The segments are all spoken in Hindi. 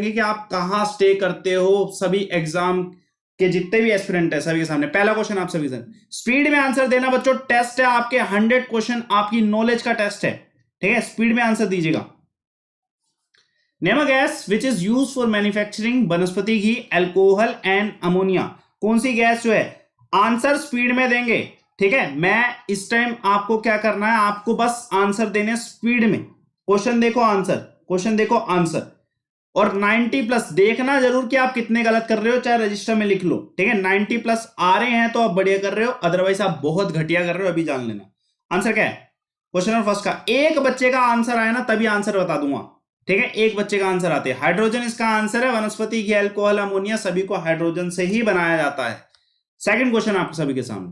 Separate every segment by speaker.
Speaker 1: कि आप कहां स्टे करते हो सभी एग्जाम के जितने भी एस्पिरेंट है सभी के सामने। पहला क्वेश्चन आप सभी से स्पीड में आंसर देना बच्चों, टेस्ट है आपके 100 क्वेश्चन, आपकी नॉलेज का टेस्ट है, ठीक है। स्पीड में आंसर दीजिएगा। Name a gas which is use for manufacturing वनस्पति घी, एल्कोहल एंड अमोनिया। कौन सी गैस जो है, आंसर स्पीड में देंगे, ठीक है। मैं इस टाइम आपको क्या करना है, आपको बस आंसर देने स्पीड में। क्वेश्चन देखो आंसर, क्वेश्चन देखो आंसर, और 90 प्लस देखना जरूर कि आप कितने गलत कर रहे हो, चाहे रजिस्टर में लिख लो, ठीक है। 90 प्लस आ रहे हैं तो आप बढ़िया कर रहे हो, अदरवाइज आप बहुत घटिया कर रहे हो, अभी जान लेना। आंसर क्या है क्वेश्चन नंबर फर्स्ट का, एक बच्चे का आंसर आया ना तभी आंसर बता दूंगा, ठीक है। एक बच्चे का आंसर आते हैं, हाइड्रोजन इसका आंसर है। वनस्पति की अल्कोहल अमोनिया सभी को हाइड्रोजन से ही बनाया जाता है। सेकंड क्वेश्चन आपको सभी के सामने,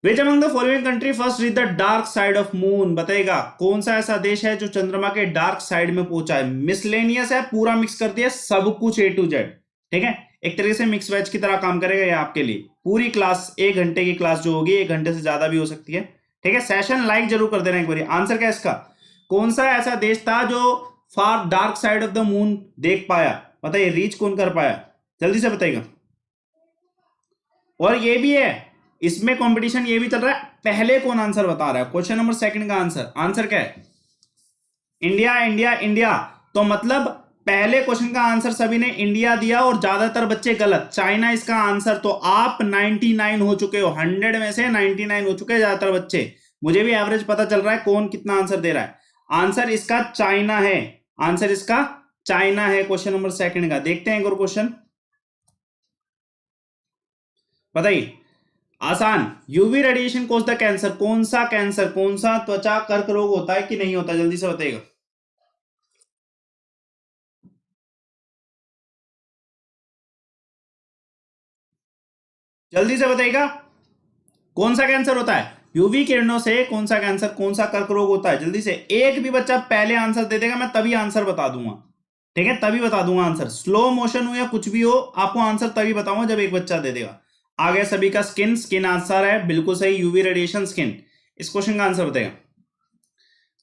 Speaker 1: विच among the following country first reach the dark side of moon. बताएगा कौन सा ऐसा देश है जो चंद्रमा के डार्क साइड में पहुंचा है। मिसलेनियस है, पूरा मिक्स कर दिया सब कुछ A to Z, ठीक है। एक तरीके से मिक्स वेज की तरह काम करेगा ये आपके लिए। पूरी क्लास 1 घंटे की क्लास जो होगी 1 घंटे से ज्यादा भी हो सकती है, ठीक है। सेशन लाइक जरूर कर देना एक बार। आंसर क्या है इसका, कौन सा ऐसा देश था जो far dark side of the moon देख पाया, बताइए रीच कौन कर पाया, जल्दी से बताइएगा। और ये भी है, इसमें कंपटीशन ये भी चल रहा है, पहले कौन आंसर बता रहा है। क्वेश्चन नंबर सेकंड का आंसर, आंसर क्या है, इंडिया इंडिया इंडिया। तो मतलब पहले क्वेश्चन का आंसर सभी ने इंडिया दिया और ज्यादातर बच्चे गलत, चाइना इसका आंसर। तो आप 99 हो चुके हो, 100 में से 99 हो चुके हैं ज्यादातर बच्चे। मुझे भी एवरेज पता चल रहा है कौन कितना आंसर दे रहा है। आंसर इसका चाइना है, आंसर इसका चाइना है क्वेश्चन नंबर सेकंड का। देखते हैं एक और क्वेश्चन, बताइए आसान, UV radiation cause the cancer. कौन सा कैंसर, कौन सा त्वचा कर्क रोग होता है कि नहीं होता, जल्दी से बताइएगा। जल्दी से बताइएगा कौन सा कैंसर होता है, यूवी किरणों से कौन सा कैंसर, कौन सा कर्क रोग होता है। जल्दी से एक भी बच्चा पहले आंसर दे देगा मैं तभी आंसर बता दूंगा, ठीक है, तभी बता दूंगा आंसर। स्लो मोशन हो या कुछ भी हो, आपको आंसर तभी बताऊंगा जब एक बच्चा दे देगा। आगे सभी का स्किन, स्किन आंसर है बिल्कुल सही, यूवी रेडिएशन स्किन। इस क्वेश्चन का आंसर बताएगा।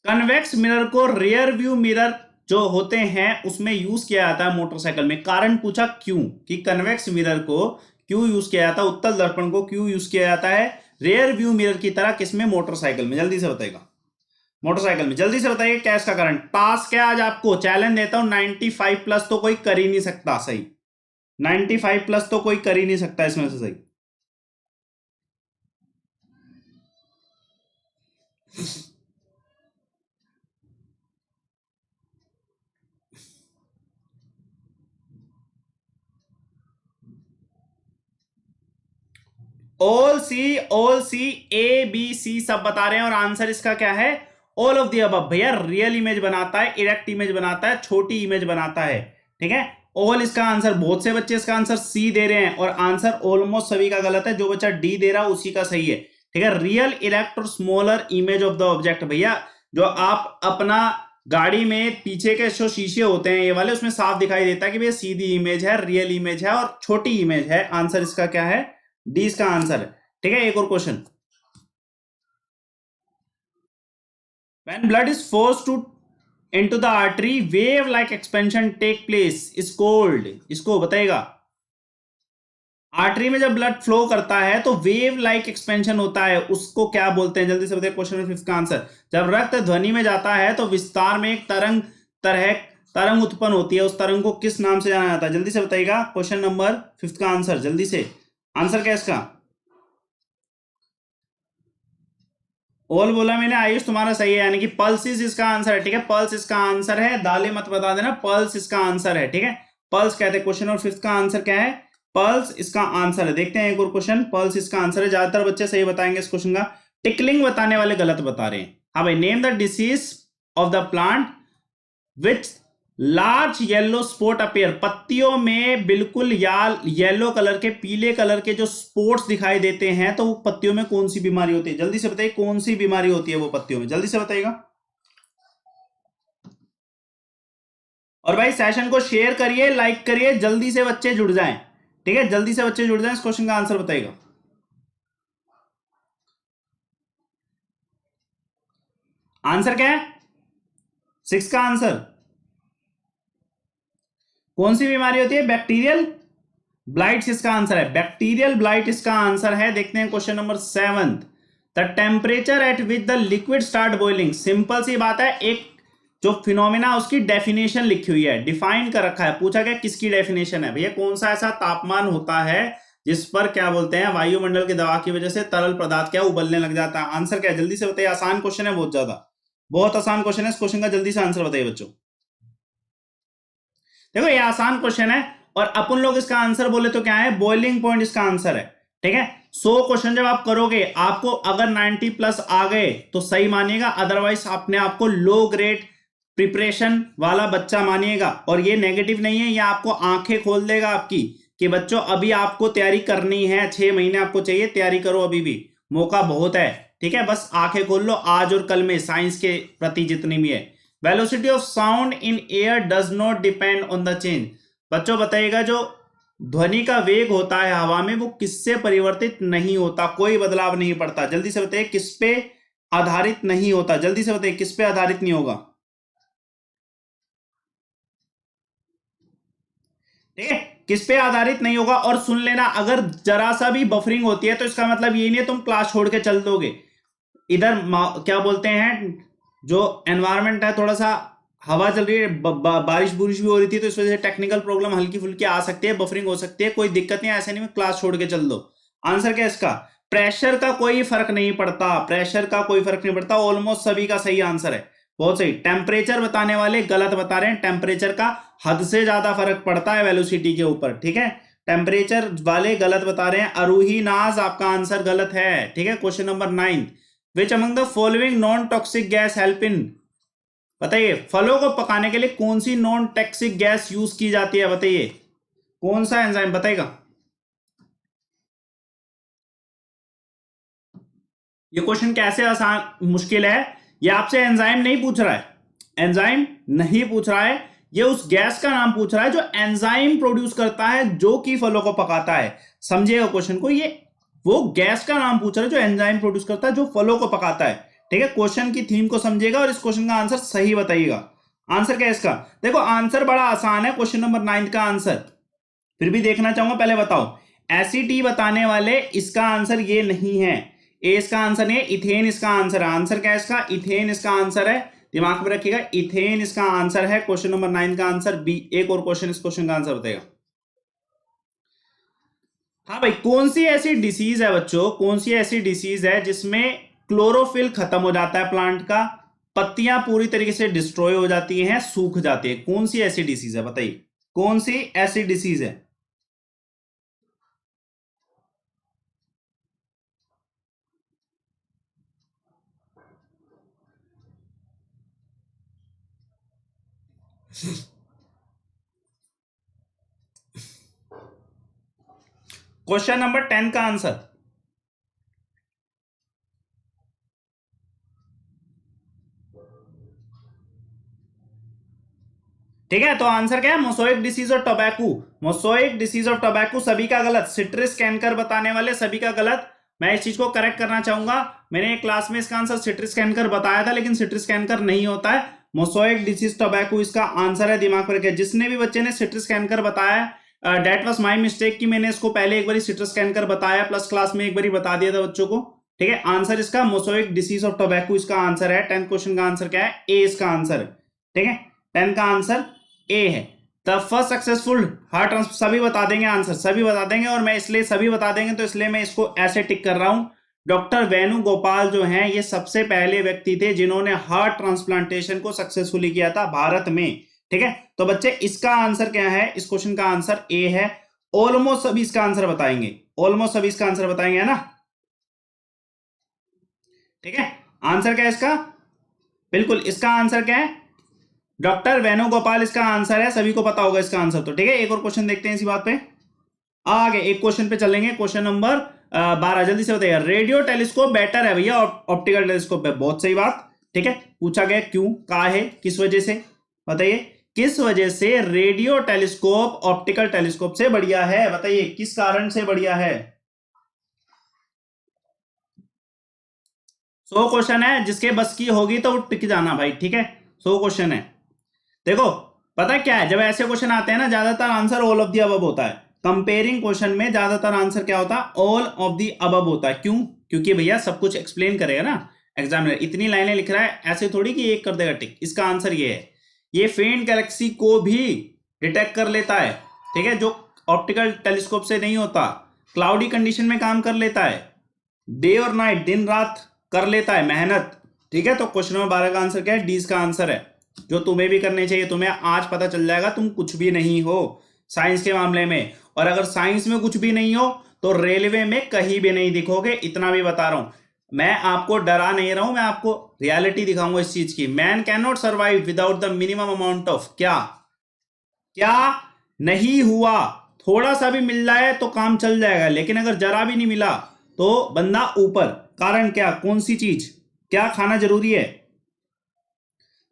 Speaker 1: कन्वेक्स मिरर को रियर व्यू मिरर जो होते हैं उसमें यूज किया जाता है मोटरसाइकिल में। कारण पूछा क्यों, कि कन्वेक्स मिरर को क्यों यूज किया जाता है, उत्तल दर्पण को क्यों यूज किया जाता है रियर व्यू मिरर की तरह, किसमें, मोटरसाइकिल में। जल्दी से बताएगा, मोटरसाइकिल में। जल्दी से बताइए क्या इसका कारण। टास्क है आज आपको, चैलेंज देता हूं, 95 प्लस तो कोई कर ही नहीं सकता सही, 95 प्लस तो कोई कर ही नहीं सकता इसमें से सही। All C A B C सब बता रहे हैं, और आंसर इसका क्या है, ऑल ऑफ दी अबव। भैया रियल इमेज बनाता है, इरेक्ट इमेज बनाता है, छोटी इमेज बनाता है, ठीक है। ऑल इसका आंसर, बहुत से बच्चे इसका आंसर सी दे रहे हैं और आंसर ऑलमोस्ट सभी का गलत है। जो बच्चा डी दे रहा है उसी का सही है, ठीक है। रियल इरेक्ट और smaller image of the object. भैया जो आप अपना गाड़ी में पीछे के जो शीशे होते हैं ये वाले, उसमें साफ दिखाई देता है कि भैया सीधी इमेज है, रियल इमेज है और छोटी इमेज है। आंसर इसका क्या है, डी इसका आंसर है, ठीक है। एक और question, when blood is forced to into the artery wave like expansion take place is called, इसको बताएगा। आर्टरी में जब ब्लड फ्लो करता है तो वेव लाइक एक्सपेंशन होता है, उसको क्या बोलते हैं, जल्दी से बताइए। क्वेश्चन नंबर 5 का आंसर, जब रक्त ध्वनि में जाता है तो विस्तार में एक तरंग उत्पन्न होती है, उस तरंग को किस नाम से जाना जाता है, जल्दी से बताइएगा। क्वेश्चन नंबर 5 का आंसर, जल्दी से। आंसर क्या है इसका, ऑल बोला मैंने, आयुष तुम्हारा सही है, यानी कि पल्सिस इसका आंसर है, ठीक है। पल्स इसका आंसर है, दाले मत बता देना, पल्स इसका आंसर है, ठीक है। पल्स कहते हैं। क्वेश्चन नंबर 5 का आंसर क्या है, पल्स इसका आंसर है। देखते हैं एक और क्वेश्चन, पल्स इसका आंसर है, ज्यादातर बच्चे सही बताएंगे इस क्वेश्चन का। टिकलिंग बताने वाले गलत बता रहे हैं। हाँ भाई, name the disease of the plant which large yellow spot appear. पत्तियों में बिल्कुल येलो कलर के, पीले कलर के जो स्पॉट्स दिखाई देते हैं, तो वो पत्तियों में कौन सी बीमारी होती है, जल्दी से बताइए कौन सी बीमारी होती है वो पत्तियों में, जल्दी से बताइएगा। और भाई सेशन को शेयर करिए, लाइक करिए, जल्दी से बच्चे जुड़ जाएं, ठीक है, जल्दी से बच्चे जुड़ जाएं। इस क्वेश्चन का आंसर बताइएगा। आंसर क्या है, 6 का आंसर, कौन सी बीमारी होती है? बैक्टीरियल ब्लाइट इसका आंसर है, बैक्टीरियल ब्लाइट इसका आंसर है। देखते हैं question number 7, the temperature at which the liquid start boiling. Simple सी बात है, एक जो फिनोमिना उसकी डेफिनेशन लिखी हुई है, डिफाइन कर रखा है। पूछा गया किसकी डेफिनेशन है? भैया कौन सा ऐसा तापमान होता है जिस पर क्या बोलते हैं, वायुमंडल के दबाव की वजह से तरल पदार्थ क्या उबलने लग जाता है। आंसर क्या है? जल्दी से बताइए, आसान क्वेश्चन है, बहुत ज्यादा, बहुत आसान क्वेश्चन है। इस क्वेश्चन का जल्दी से आंसर बताइए बच्चों। देखो ये आसान क्वेश्चन है, और अपन लोग इसका आंसर बोले तो क्या है? बॉइलिंग पॉइंट इसका आंसर है। ठीक है, 100 क्वेश्चन जब आप करोगे, आपको अगर 90 प्लस आ गए तो सही मानिएगा, अदरवाइज अपने आपको लो ग्रेड प्रिपरेशन वाला बच्चा मानिएगा। और ये नेगेटिव नहीं है, ये आपको आंखें खोल देगा आपकी कि बच्चों अभी आपको तैयारी करनी है, 6 महीने आपको चाहिए, तैयारी करो, अभी भी मौका बहुत है। ठीक है, बस आंखें खोल लो आज और कल में, साइंस के प्रति जितनी भी है। Velocity of sound in air does not depend on the change. बच्चों बताइएगा, जो ध्वनि का वेग होता है हवा में, वो किससे परिवर्तित नहीं होता, कोई बदलाव नहीं पड़ता। जल्दी से बताइए किस पे आधारित नहीं होता, जल्दी से बताइए किस पे आधारित नहीं होगा। ठीक है, किस पे आधारित नहीं होगा। और सुन लेना, अगर जरा सा भी बफरिंग होती है तो इसका मतलब ये नहीं है तुम क्लास छोड़ के चल दोगे। इधर क्या बोलते हैं, जो एनवायरमेंट है, थोड़ा सा हवा चल रही है, बारिश बुरिश भी हो रही थी, तो इस वजह से टेक्निकल प्रॉब्लम हल्की फुल्की आ सकती है, बफरिंग हो सकती है, कोई दिक्कत नहीं है, ऐसे नहीं क्लास छोड़ के चल दो। आंसर क्या है इसका? प्रेशर का कोई फर्क नहीं पड़ता, प्रेशर का कोई फर्क नहीं पड़ता। ऑलमोस्ट सभी का सही आंसर है, बहुत सही। टेम्परेचर बताने वाले गलत बता रहे हैं, टेम्परेचर का हद से ज्यादा फर्क पड़ता है वेलोसिटी के ऊपर। ठीक है, टेम्परेचर वाले गलत बता रहे हैं। अरूही नाज आपका आंसर गलत है। ठीक है, question number 9, which among the following non toxic gas help in. बताइए फलों को पकाने के लिए कौन सी नॉन टॉक्सिक गैस यूज की जाती है? बताइए कौन सा एंजाइम बताएगा? ये क्वेश्चन कैसे आसान मुश्किल है? ये आपसे एंजाइम नहीं पूछ रहा है, एंजाइम नहीं पूछ रहा है, ये उस गैस का नाम पूछ रहा है जो एंजाइम प्रोड्यूस करता है, जो कि फलों को पकाता है। समझिएगा क्वेश्चन को, ये वो गैस का नाम पूछ रहा है जो एंजाइम प्रोड्यूस करता है, जो फलों को पकाता है। ठीक है, क्वेश्चन की थीम को समझिएगा और इस क्वेश्चन का आंसर सही बताइएगा। आंसर क्या है इसका? देखो आंसर बड़ा आसान है, क्वेश्चन नंबर 9 का आंसर, फिर भी देखना चाहूंगा, पहले बताओ। एसिटी बताने वाले इसका आंसर ये नहीं है, ए इसका आंसर नहीं है, इथेन इसका आंसर है। आंसर क्या है इसका? इथेन इसका आंसर है, दिमाग में रखिएगा, इथेन इसका आंसर है। क्वेश्चन नंबर 9 का आंसर बी। एक और क्वेश्चन, इस क्वेश्चन का आंसर बताएगा। हाँ भाई, कौन सी ऐसी डिसीज है बच्चों, कौन सी ऐसी डिसीज है जिसमें क्लोरोफिल खत्म हो जाता है प्लांट का, पत्तियां पूरी तरीके से डिस्ट्रॉय हो जाती हैं, सूख जाती है? कौन सी ऐसी डिसीज है बताइए, कौन सी ऐसी डिसीज है? क्वेश्चन नंबर 10 का आंसर। ठीक है, तो आंसर क्या है? मोसोइक डिसीज और टोबैको। मोसोइक डिसीज और टोबैको सभी का गलत, सिट्रिस कैंकर बताने वाले सभी का गलत। मैं इस चीज को करेक्ट करना चाहूंगा, मैंने एक क्लास में इसका आंसर सिट्रिस कैंकर बताया था, लेकिन सिट्रिस कैंकर नहीं होता है, मोसोइक डिसीज टोबैको इसका आंसर है। दिमाग में रखिए, जिसने भी बच्चे ने सिट्रिस कैंकर बताया, डेट वाज माय मिस्टेक कि मैंने इसको पहले एक बार सिट्रस कैंकर बताया, प्लस क्लास में एक बार बता दिया था बच्चों को। ठीक है, आंसर इसका मोसोइक डिसीज ऑफ टोबैको इसका आंसर है। 10th क्वेश्चन का आंसर क्या है? ए इसका आंसर। ठीक है, 10 का आंसर ए है। The first successful heart transplant, सभी बता देंगे आंसर, सभी बता देंगे, और मैं इसलिए सभी बता देंगे तो इसलिए मैं इसको ऐसे टिक कर रहा हूं। डॉक्टर वेणुगोपाल जो हैं, ये सबसे पहले व्यक्ति थे जिन्होंने हार्ट ट्रांसप्लांटेशन को सक्सेसफुली किया था भारत में। ठीक है, तो बच्चे इसका आंसर क्या है? इस क्वेश्चन का आंसर ए है। ऑलमोस्ट सभी इसका आंसर बताएंगे, ऑलमोस्ट सभी इसका आंसर बताएंगे, है ना? ठीक है, आंसर क्या है इसका? बिल्कुल, इसका आंसर क्या है? डॉक्टर वेणुगोपाल इसका आंसर है, सभी को पता होगा इसका आंसर। तो ठीक है, एक और क्वेश्चन देखते हैं इसी बात पे, आगे एक क्वेश्चन पे चलेंगे। क्वेश्चन नंबर 12, जल्दी से बताइए। रेडियो टेलीस्कोप बेटर है भैया ऑप्टिकल टेलीस्कोप है? बहुत सही बात। ठीक है, पूछा गया क्यों, कहा है, किस वजह से? बताइए किस वजह से रेडियो टेलीस्कोप ऑप्टिकल टेलीस्कोप से बढ़िया है? बताइए किस कारण से बढ़िया है? 100 क्वेश्चन है, जिसके बस की होगी तो टिक जाना भाई। ठीक है, 100 क्वेश्चन है। देखो पता है क्या है, जब ऐसे क्वेश्चन आते हैं ना ज्यादातर answer all of the above होता है। कंपेयरिंग क्वेश्चन में ज्यादातर आंसर क्या होता है, ऑल ऑफ द अबव होता है। क्यों? क्योंकि भैया सब कुछ एक्सप्लेन करेगा ना एग्जामिनर, इतनी लाइनें लिख रहा है ऐसे थोड़ी कि एक कर देगा टिक। इसका आंसर ये है, ये फेंट गैलेक्सी को भी डिटेक्ट कर लेता है, ठीक है, जो ऑप्टिकल टेलीस्कोप से नहीं होता। क्लाउडी कंडीशन में काम कर लेता है, डे और नाइट, दिन रात कर लेता है मेहनत, ठीक है। तो क्वेश्चन नंबर 12 का आंसर क्या है, डी इसका आंसर है, जो तुम्हें भी करने चाहिए। तुम्हें आज पता चल जाएगा तुम कुछ भी नहीं हो साइंस के मामले में, और अगर साइंस में कुछ भी नहीं हो तो रेलवे में कहीं भी नहीं दिखोगे, इतना भी बता रहा हूं। मैं आपको डरा नहीं रहा हूं, मैं आपको रियलिटी दिखाऊंगा इस चीज की। Man can not survive without the minimum amount of क्या क्या नहीं हुआ, थोड़ा सा भी मिल जाए तो काम चल जाएगा, लेकिन अगर जरा भी नहीं मिला तो बंदा ऊपर। कारण क्या, कौन सी चीज, क्या खाना जरूरी है,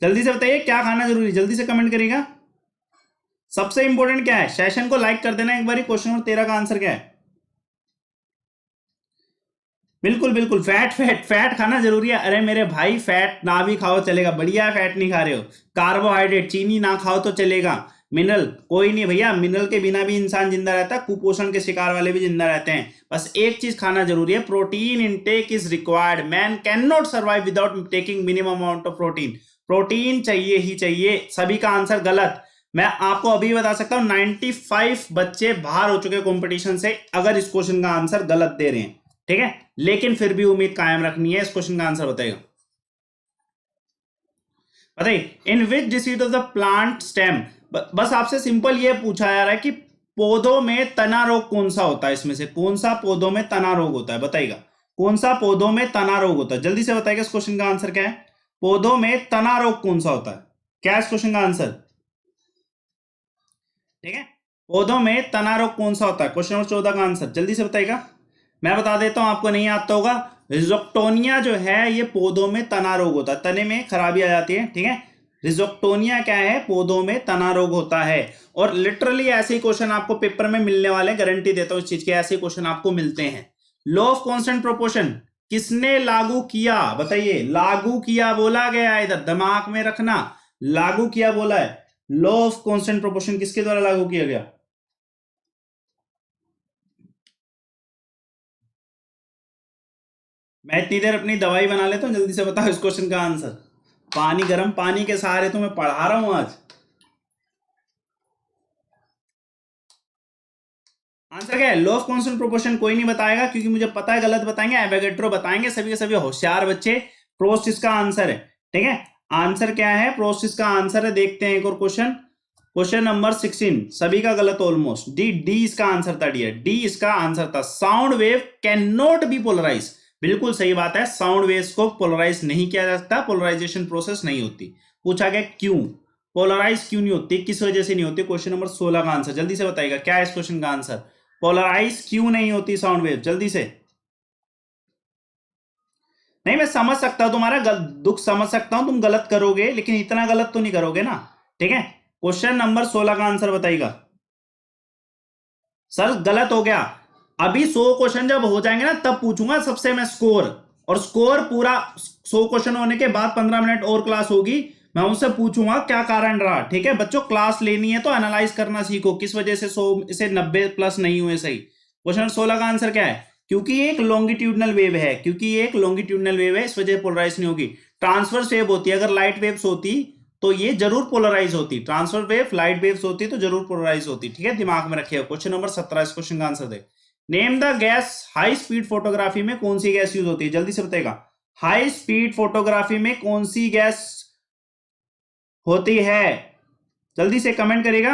Speaker 1: जल्दी से बताइए क्या खाना जरूरी है, जल्दी से कमेंट करिएगा। सबसे इंपॉर्टेंट क्या है, सेशन को लाइक कर देना एक बार। क्वेश्चन नंबर 13 का आंसर क्या है, बिल्कुल बिल्कुल, फैट फैट फैट खाना जरूरी है। अरे मेरे भाई फैट ना भी खाओ चलेगा, बढ़िया फैट नहीं खा रहे हो। कार्बोहाइड्रेट चीनी ना खाओ तो चलेगा। मिनरल कोई नहीं भैया, मिनरल के बिना भी इंसान जिंदा रहता है, कुपोषण के शिकार वाले भी जिंदा रहते हैं। बस एक चीज खाना जरूरी है, protein intake is required. Man can not survive without taking minimum amount of protein. Protein चाहिए ही चाहिए। सभी का आंसर गलत। मैं आपको अभी बता सकता हूं 95 बच्चे बाहर हो चुके कंपटीशन से अगर इस क्वेश्चन का आंसर गलत दे रहे हैं, ठीक है। लेकिन फिर भी उम्मीद कायम रखनी है। इस क्वेश्चन का आंसर बताइएगा, बताइए। In which disease of the plant stem, बस आपसे सिंपल ये पूछा जा रहा है कि पौधों में तना रोग कौन सा होता है, इसमें से कौन सा पौधों में तना रोग होता है, बताइएगा। कौन सा पौधों में तना रोग होता है, जल्दी से बताइएगा। इस क्वेश्चन का आंसर क्या है, पौधों में तना रोग कौन सा होता है, क्या है इस क्वेश्चन का आंसर, ठीक है। पौधों में तना रोग कौन सा होता है, क्वेश्चन नंबर 14 का आंसर जल्दी से बताइएगा। मैं बता देता हूं, आपको नहीं आता होगा। रिजोक्टोनिया जो है ये पौधों में तना रोग होता है, तने में खराबी आ जाती है, ठीक है। रिजोक्टोनिया क्या है, पौधों में तना रोग होता है। और लिटरली ऐसे ही क्वेश्चन आपको पेपर में मिलने वाले, गारंटी देता हूं इस चीज के, ऐसे क्वेश्चन आपको मिलते हैं। लॉ ऑफ कांस्टेंट प्रोपोर्शन किसने लागू किया, बताइए। लागू किया बोला गया है, इधर दिमाग में रखना, लागू किया बोला है। लॉ ऑफ कांस्टेंट प्रोपोर्शन किसके द्वारा लागू किया गया, मैं इतनी देर अपनी दवाई बना लेता हूं, जल्दी से बताओ इस क्वेश्चन का आंसर। पानी, गर्म पानी के सहारे तो मैं पढ़ा रहा हूं आज। आंसर क्या है, लॉ ऑफ कांस्टेंट प्रोपोर्शन कोई नहीं बताएगा, क्योंकि मुझे पता है गलत बताएंगे, एवोगैड्रो बताएंगे, सभी के सभी होशियार बच्चे। प्रोस्ट इसका आंसर है, ठीक है। आंसर क्या है, प्रोस्ट इसका आंसर है। देखते हैं एक और क्वेश्चन, क्वेश्चन नंबर 16, सभी का गलत ऑलमोस्ट। डी डी इसका आंसर था, डी इसका आंसर था। Sound wave can not be polarise, बिल्कुल सही बात है, साउंड वेव्स को पोलराइज नहीं किया जा सकता, पोलराइजेशन प्रोसेस नहीं होती। पूछा गया क्यों, पोलराइज क्यों नहीं होती, किस वजह से नहीं होती। क्वेश्चन नंबर 16 का आंसर जल्दी से बताइएगा, क्या है इस क्वेश्चन का आंसर, पोलराइज क्यों नहीं होती साउंड वेव, जल्दी से। नहीं, मैं समझ सकता हूं तुम्हारा दुख, समझ सकता हूं तुम गलत करोगे, लेकिन इतना गलत तो नहीं करोगे ना, ठीक है। क्वेश्चन नंबर 16 का आंसर बताइएगा। सर गलत हो गया, अभी 100 क्वेश्चन जब हो जाएंगे ना तब पूछूंगा सबसे मैं स्कोर, और स्कोर पूरा 100 क्वेश्चन होने के बाद 15 मिनट और क्लास होगी, मैं उनसे पूछूंगा क्या कारण रहा, ठीक है। बच्चों क्लास लेनी है तो एनालाइज करना सीखो, किस वजह से 100 से 90 प्लस नहीं हुए सही। क्वेश्चन 16 का आंसर क्या है, क्योंकि एक लॉन्गिट्यूडनल वेव है, क्योंकि एक लॉन्गिट्यूडनल वेव है, इस वजह पोलराइज नहीं होगी। ट्रांसवर्स वेव होती है, अगर लाइट वेव्स होती तो ये जरूर पोलराइज होती, ट्रांसफर वेव लाइट वेव्स होती तो जरूर पोलराइज होती, ठीक है, दिमाग में रखिएगा। क्वेश्चन नंबर 17, इस क्वेश्चन का answer they. Name the gas, high speed photography में कौन सी गैस यूज होती है, जल्दी से बताएगा। हाई स्पीड फोटोग्राफी में कौन सी गैस होती है, जल्दी से कमेंट करेगा।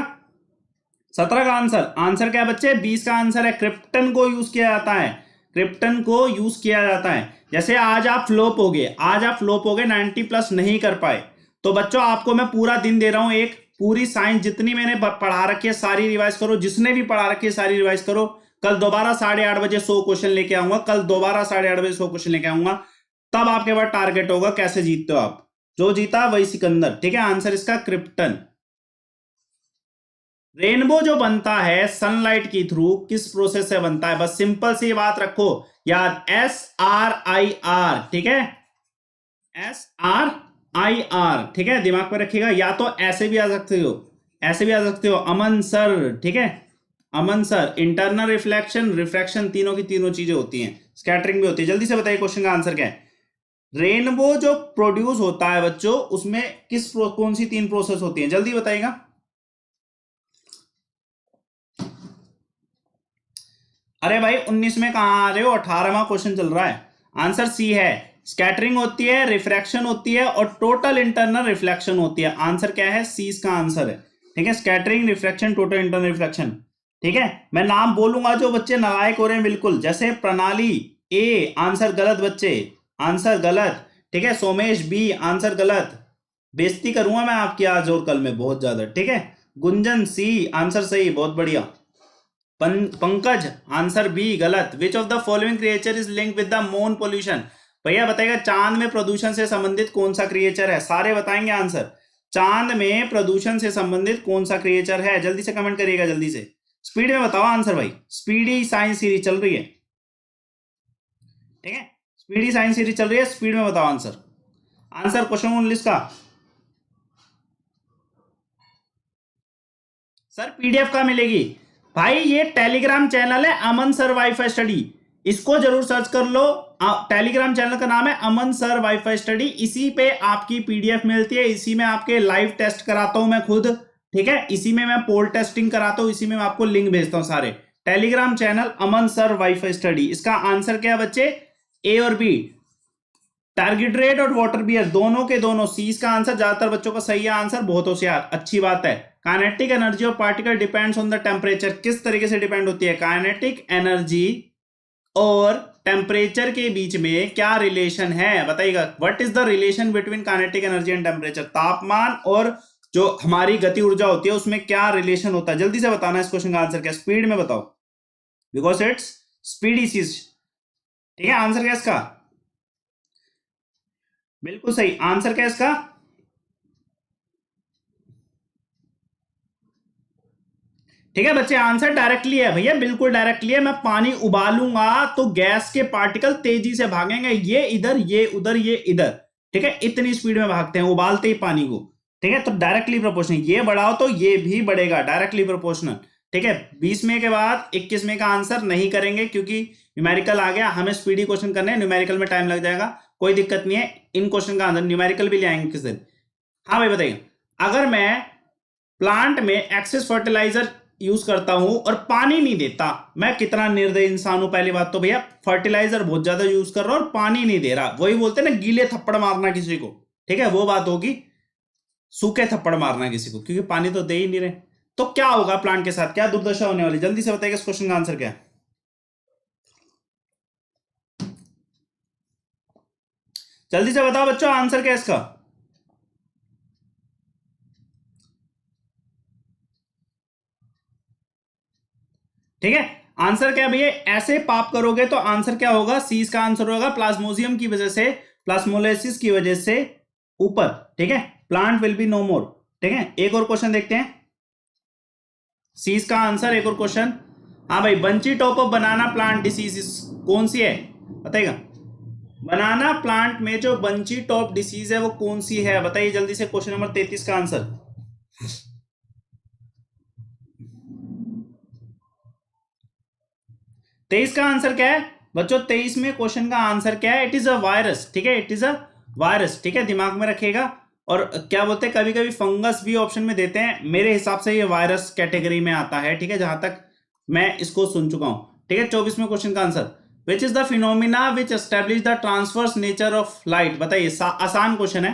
Speaker 1: 17 का आंसर क्या है बच्चे, 20 का आंसर है क्रिप्टन को यूज किया जाता है, क्रिप्टन को यूज किया जाता है। जैसे आज आप फ्लोप हो गए, 90 प्लस नहीं कर पाए, तो बच्चों आपको मैं पूरा दिन दे रहा हूं, एक पूरी साइंस जितनी मैंने पढ़ा रखी है सारी रिवाइज करो, जिसने भी पढ़ा रखी है सारी रिवाइज करो। कल दोबारा 8:30 बजे 100 क्वेश्चन लेके आऊंगा, कल दोबारा 8:30 बजे 100 क्वेश्चन लेके आऊंगा, तब आपके पास टारगेट होगा कैसे जीतते हो आप, जो जीता वही सिकंदर, ठीक है। आंसर इसका क्रिप्टन। रेनबो जो बनता है सनलाइट की थ्रू किस प्रोसेस से बनता है, बस सिंपल सी बात रखो याद, SRIR, ठीक है, SRIR, ठीक है, दिमाग पर रखिएगा। या तो ऐसे भी आ सकते हो, ऐसे भी आ सकते हो अमन सर, ठीक है, अमन सर। इंटरनल रिफ्लेक्शन, रिफ्रैक्शन, तीनों की तीनों चीजें होती हैं, स्कैटरिंग भी होती है। जल्दी से बताइए क्वेश्चन का आंसर क्या है। रेनबो जो प्रोड्यूस होता है बच्चों, उसमें कौन सी तीन प्रोसेस होती हैं, जल्दी बताइएगा। अरे भाई 19 में कहां आ रहे हो, 18वां क्वेश्चन चल रहा है। आंसर सी है, स्कैटरिंग होती है, रिफ्रैक्शन होती है और टोटल इंटरनल रिफ्लेक्शन होती है। आंसर क्या है, सी इसका आंसर है, ठीक है, scattering, refraction, total internal reflection. ठीक है, मैं नाम बोलूंगा जो बच्चे नालायक हो रहे हैं बिल्कुल, जैसे प्रणाली ए, आंसर गलत बच्चे, आंसर गलत। ठीक है, सोमेश बी, आंसर गलत। बेइज्जती करूंगा मैं आपकी आज और कल में बहुत ज्यादा, ठीक है। गुंजन सी, आंसर सही, बहुत बढ़िया। पंकज, आंसर बी गलत। विच of the following creature is link with the moon pollution. भैया बताएगा चांद में प्रदूषण से संबंधित कौन सा क्रिएचर है, सारे बताएंगे आंसर। चांद में प्रदूषण से संबंधित कौन सा क्रिएचर है, जल्दी से कमेंट करिएगा, जल्दी से स्पीड में बताओ आंसर भाई। स्पीडी साइंस सीरीज चल रही है, ठीक है, स्पीडी साइंस सीरीज चल रही है, स्पीड में बताओ आंसर। आंसर क्वेश्चन 19 का सर पीडीएफ का मिलेगी भाई, ये टेलीग्राम चैनल है अमन सर वाईफाई स्टडी, इसको जरूर सर्च कर लो। टेलीग्राम चैनल का नाम है अमन सर वाईफाई स्टडी, इसी पे आपकी पीडीएफ मिलती है, इसी में आपके लाइव टेस्ट कराता हूं मैं खुद, ठीक है, इसी में मैं पोल टेस्टिंग कराता हूं, इसी में मैं आपको लिंक भेजता हूं सारे। Telegram channel Aman sir WiFi study. इसका आंसर क्या है बच्चे, ए और बी, टारगेट रेट और वाटर बियर, दोनों के दोनों। सी का आंसर ज्यादातर बच्चों का सही है आंसर, बहुत होशियार, अच्छी बात है। Kinetic energy of particle depends on the temperature, किस तरीके से डिपेंड होती है, काइनेटिक एनर्जी और टेम्परेचर के बीच में क्या रिलेशन है, बताइएगा। What is the relation between kinetic energy and temperature, तापमान और जो हमारी गति ऊर्जा होती है उसमें क्या रिलेशन होता है, जल्दी से बताना इस क्वेश्चन का आंसर क्या, स्पीड में बताओ, बिकॉज इट्स स्पीडी चीज, ठीक है। आंसर क्या इसका, बिल्कुल सही आंसर क्या इसका, ठीक है बच्चे, आंसर डायरेक्टली है भैया, बिल्कुल डायरेक्टली है। मैं पानी उबालूंगा तो गैस के पार्टिकल तेजी से भागेंगे, ये इधर, ये उधर, ये इधर, ठीक है, इतनी स्पीड में भागते हैं उबालते ही पानी को, ठीक है। तो डायरेक्टली प्रोपोर्शनल, ये बढ़ाओ तो ये भी बढ़ेगा, डायरेक्टली प्रोपोर्शनल, ठीक है। 20 में के बाद 21 में का आंसर नहीं करेंगे क्योंकि न्यूमेरिकल आ गया, हमें स्पीडी क्वेश्चन करने हैं, न्यूमेरिकल में टाइम लग जाएगा, कोई दिक्कत नहीं है। इन क्वेश्चन का आंसर न्यूमेरिकल भी ले आएंगे किस दिन। हाँ भाई बताइए, अगर मैं प्लांट में एक्सेस फर्टिलाइजर यूज करता हूं और पानी नहीं देता, मैं कितना निर्दयी इंसान हूं। पहली बात तो भैया फर्टिलाइजर बहुत ज्यादा यूज कर रहा और पानी नहीं दे रहा, वही बोलते हैं ना गीले थप्पड़ मारना किसी को, ठीक है, वो बात होगी, सूखे थप्पड़ मारना किसी को, क्योंकि पानी तो दे ही नहीं रहे। तो क्या होगा प्लांट के साथ, क्या दुर्दशा होने वाली, जल्दी से बताइए इस क्वेश्चन का आंसर क्या है। जल्दी से बताओ बच्चों आंसर क्या है इसका। ठीक है, आंसर क्या भैया, ऐसे पाप करोगे तो आंसर क्या होगा, सी का आंसर होगा प्लाज्मोजियम की वजह से, प्लाज्मोलाइसिस की वजह से ऊपर, ठीक है, प्लांट विल बी नो मोर, ठीक है। एक और क्वेश्चन देखते हैं, सी का आंसर, एक और क्वेश्चन। हाँ भाई, bunchy top of banana plant disease कौन सी है, बताइएगा। बनाना प्लांट में जो बंची टॉप डिसीज है वो कौन सी है, बताइए जल्दी से, क्वेश्चन नंबर 33 का आंसर। 23 का आंसर क्या है बच्चों, 23 में क्वेश्चन का आंसर क्या है, इट इज अ वायरस, ठीक है, इट इज अ वायरस, ठीक है, दिमाग में रखिएगा। और क्या बोलते हैं, कभी कभी फंगस भी ऑप्शन में देते हैं, मेरे हिसाब से ये वायरस कैटेगरी में आता है, ठीक है, जहां तक मैं इसको सुन चुका हूं, ठीक है। 24वें क्वेश्चन का answer, which is the phenomena which establish the transverse nature of light, बताइए, आसान क्वेश्चन है,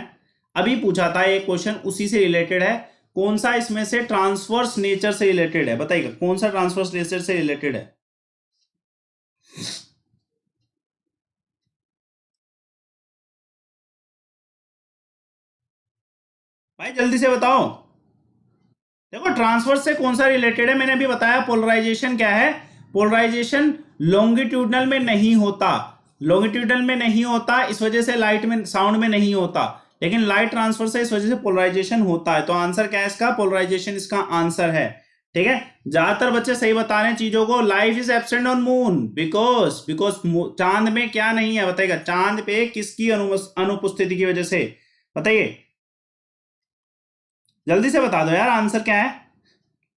Speaker 1: अभी पूछा था ये क्वेश्चन, उसी से रिलेटेड है। कौन सा इसमें से ट्रांसवर्स नेचर से रिलेटेड है, बताइएगा, कौन सा ट्रांसवर्स नेचर से रिलेटेड है। भाई जल्दी से बताओ, देखो ट्रांसवर्स से कौन सा रिलेटेड है, मैंने अभी बताया। पोलराइजेशन क्या है, पोलराइजेशन लॉन्गिट्यूडनल में नहीं होता, लॉन्गिट्यूडनल में नहीं होता, इस वजह से लाइट में, साउंड में नहीं होता, लेकिन लाइट ट्रांसफर से इस वजह से पोलराइजेशन होता है। तो आंसर क्या है इसका, पोलराइजेशन इसका आंसर है, ठीक है। ज्यादातर बच्चे सही बता रहे हैं चीजों को। Life is absent on moon because, चांद में क्या नहीं है, बताइएगा, चांद पे किसकी अनुपस्थिति की वजह से, बताइए। जल्दी से बता दो यार आंसर क्या है।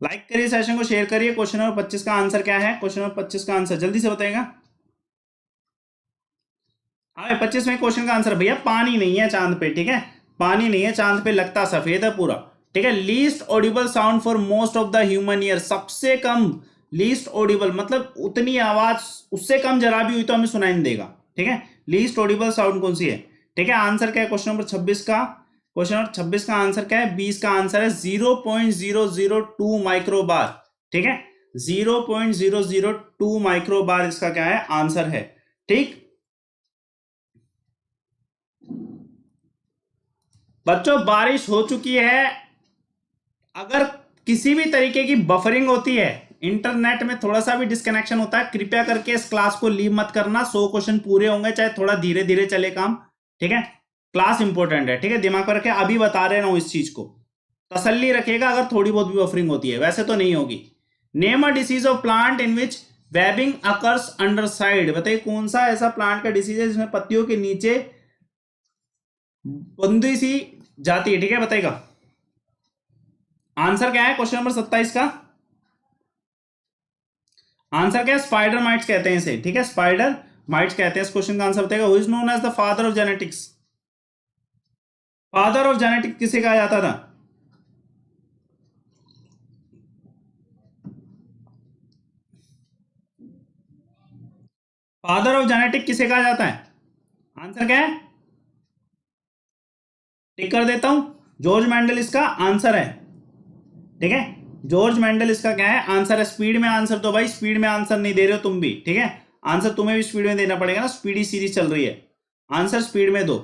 Speaker 1: लाइक करिए, सेशन को शेयर करिए। क्वेश्चन नंबर 25 का आंसर क्या है? क्वेश्चन नंबर 25 का आंसर जल्दी से बताएगा। हाँ 25 में क्वेश्चन का आंसर भैया पानी नहीं है चांद पे, ठीक है, पानी नहीं है चांद पे, लगता सफेद है पूरा, ठीक है। Least Audible sound for most of the human ear, सबसे कम लीस्ट ऑडिबल मतलब उतनी आवाज उससे कम जरा भी हुई तो हमें सुनाई नहीं देगा, ठीक है। लीस्ट ऑडिबल साउंड कौन सी है? ठीक है, आंसर क्या है क्वेश्चन नंबर 26 का? क्वेश्चन नंबर 26 का आंसर क्या है? 20 का आंसर है 0.002 माइक्रोबार, ठीक है, 0.002 माइक्रोबार इसका क्या है? आंसर है, ठीक। बच्चों बारिश हो चुकी है, अगर किसी भी तरीके की बफरिंग होती है, इंटरनेट में थोड़ा सा भी डिस्कनेक्शन होता है, कृपया करके इस क्लास को लीव मत करना। 100 क्वेश्चन पूरे होंगे, चाहे थोड़ा धीरे धीरे चले काम, ठीक है। क्लास इंपॉर्टेंट है, ठीक है, दिमाग में रखे, अभी बता रहे ना इस चीज को, तसल्ली रखिएगा अगर थोड़ी बहुत भी बफरिंग होती है, वैसे तो नहीं होगी। Name a disease of plant in which webbing occurs under side, बताइए कौन सा ऐसा प्लांट का डिसीज है जिसमें पत्तियों के नीचे बंदी सी जाती है, ठीक है, बताइएगा। आंसर क्या है क्वेश्चन नंबर 27 का? आंसर क्या है? स्पाइडर माइट्स कहते हैं इसे, ठीक है, स्पाइडर माइट्स कहते हैं। इस क्वेश्चन का आंसर बताएगा। Who is known as the father of genetics? Father of genetics किसे कहा जाता था? फादर ऑफ जेनेटिक किसे कहा जाता है? आंसर क्या है? टिक कर देता हूं, जॉर्ज मेंडल इसका आंसर है, ठीक है। जॉर्ज मेंडल इसका क्या है? आंसर है। स्पीड में आंसर तो भाई स्पीड में आंसर नहीं दे रहे हो तुम भी, ठीक है, आंसर तुम्हें भी स्पीड में देना पड़ेगा ना, स्पीडी सीरीज चल रही है, आंसर स्पीड में दो।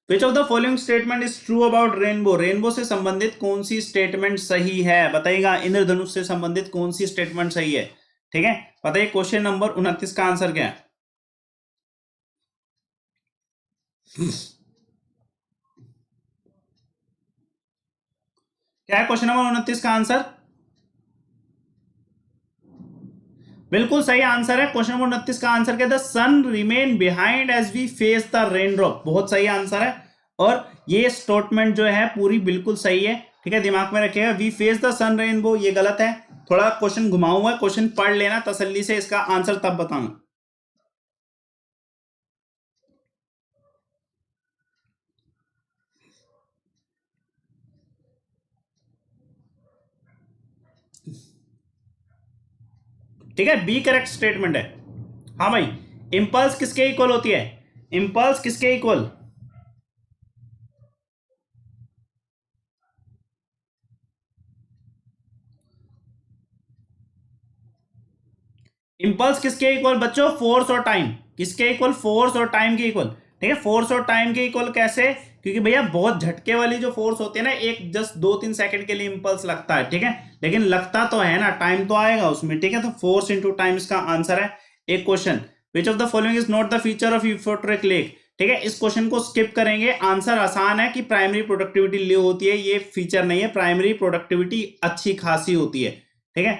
Speaker 1: विच of the following statement is true about rainbow? Rainbow से संबंधित कौन सी स्टेटमेंट सही है बताइएगा। इंद्रधनुष से संबंधित कौन सी स्टेटमेंट सही है, ठीक है, बताइए। क्वेश्चन नंबर 29 का आंसर क्या है? क्या है क्वेश्चन नंबर 29 का आंसर? बिल्कुल सही आंसर है। क्वेश्चन नंबर 29 का आंसर क्या है? The sun remain behind as we face the rain drop, बहुत सही आंसर है। और ये स्टेटमेंट जो है पूरी बिल्कुल सही है, ठीक है, दिमाग में रखिएगा। We face the sun rainbow ये गलत है, थोड़ा क्वेश्चन घुमाऊ हुआ है, क्वेश्चन पढ़ लेना तसल्ली से, इसका आंसर तब बताऊंगा। ठीक है, बी करेक्ट स्टेटमेंट है। हाँ भाई, इंपल्स किसके इक्वल होती है? इंपल्स किसके इक्वल? इंपल्स किसके इक्वल बच्चों? फोर्स और टाइम। किसके इक्वल? फोर्स और टाइम के इक्वल, ठीक है। फोर्स और टाइम के इक्वल कैसे? क्योंकि भैया बहुत झटके वाली जो फोर्स होती है ना, एक जस्ट 2-3 सेकंड के लिए इंपल्स लगता है, ठीक है, लेकिन लगता तो है ना, टाइम तो आएगा उसमें, ठीक है। तो फोर्स इंटू टाइम इसका आंसर है। एक question, which of the following is not the feature of eutrophic lake, ठीक है, इस क्वेश्चन को स्किप करेंगे। आंसर आसान है कि प्राइमरी प्रोडक्टिविटी लो होती है, ये फीचर नहीं है। प्राइमरी प्रोडक्टिविटी अच्छी खासी होती है, ठीक है,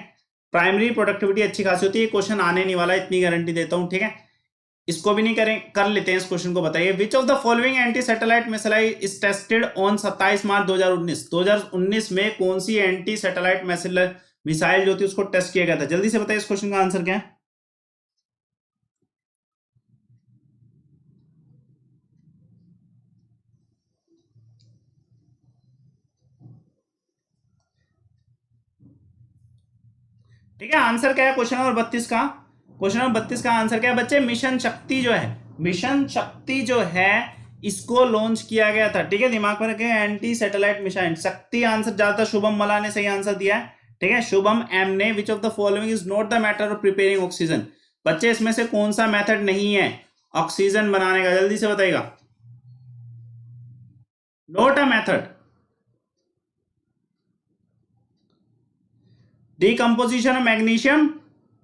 Speaker 1: प्राइमरी प्रोडक्टिविटी अच्छी खासी होती है। क्वेश्चन आने नहीं वाला, इतनी गारंटी देता हूं, ठीक है। इसको भी नहीं करें, कर लेते हैं इस क्वेश्चन को। बताइए विच of the following anti satellite missile is tested on 27 मार्च 2019? 2019 में कौन सी एंटी सैटेलाइट मिसाइल जो थी उसको टेस्ट किया गया था? जल्दी से बताइए इस क्वेश्चन का आंसर क्या है। ठीक है, आंसर क्या है क्वेश्चन नंबर 32 का? क्वेश्चन नंबर 32 का आंसर क्या है बच्चे? मिशन शक्ति जो है, मिशन शक्ति जो है इसको लॉन्च किया गया था, ठीक है, दिमाग में रखें। एंटी सैटेलाइट मिशन शक्ति आंसर ज्यादा शुभम मला ने सही आंसर दिया है, ठीक है, शुभम एम ने। विच of the following is not the matter of preparing oxygen? बच्चे इसमें से कौन सा मेथड नहीं है ऑक्सीजन बनाने का? जल्दी से बताइएगा। Note a method. Decomposition of magnesium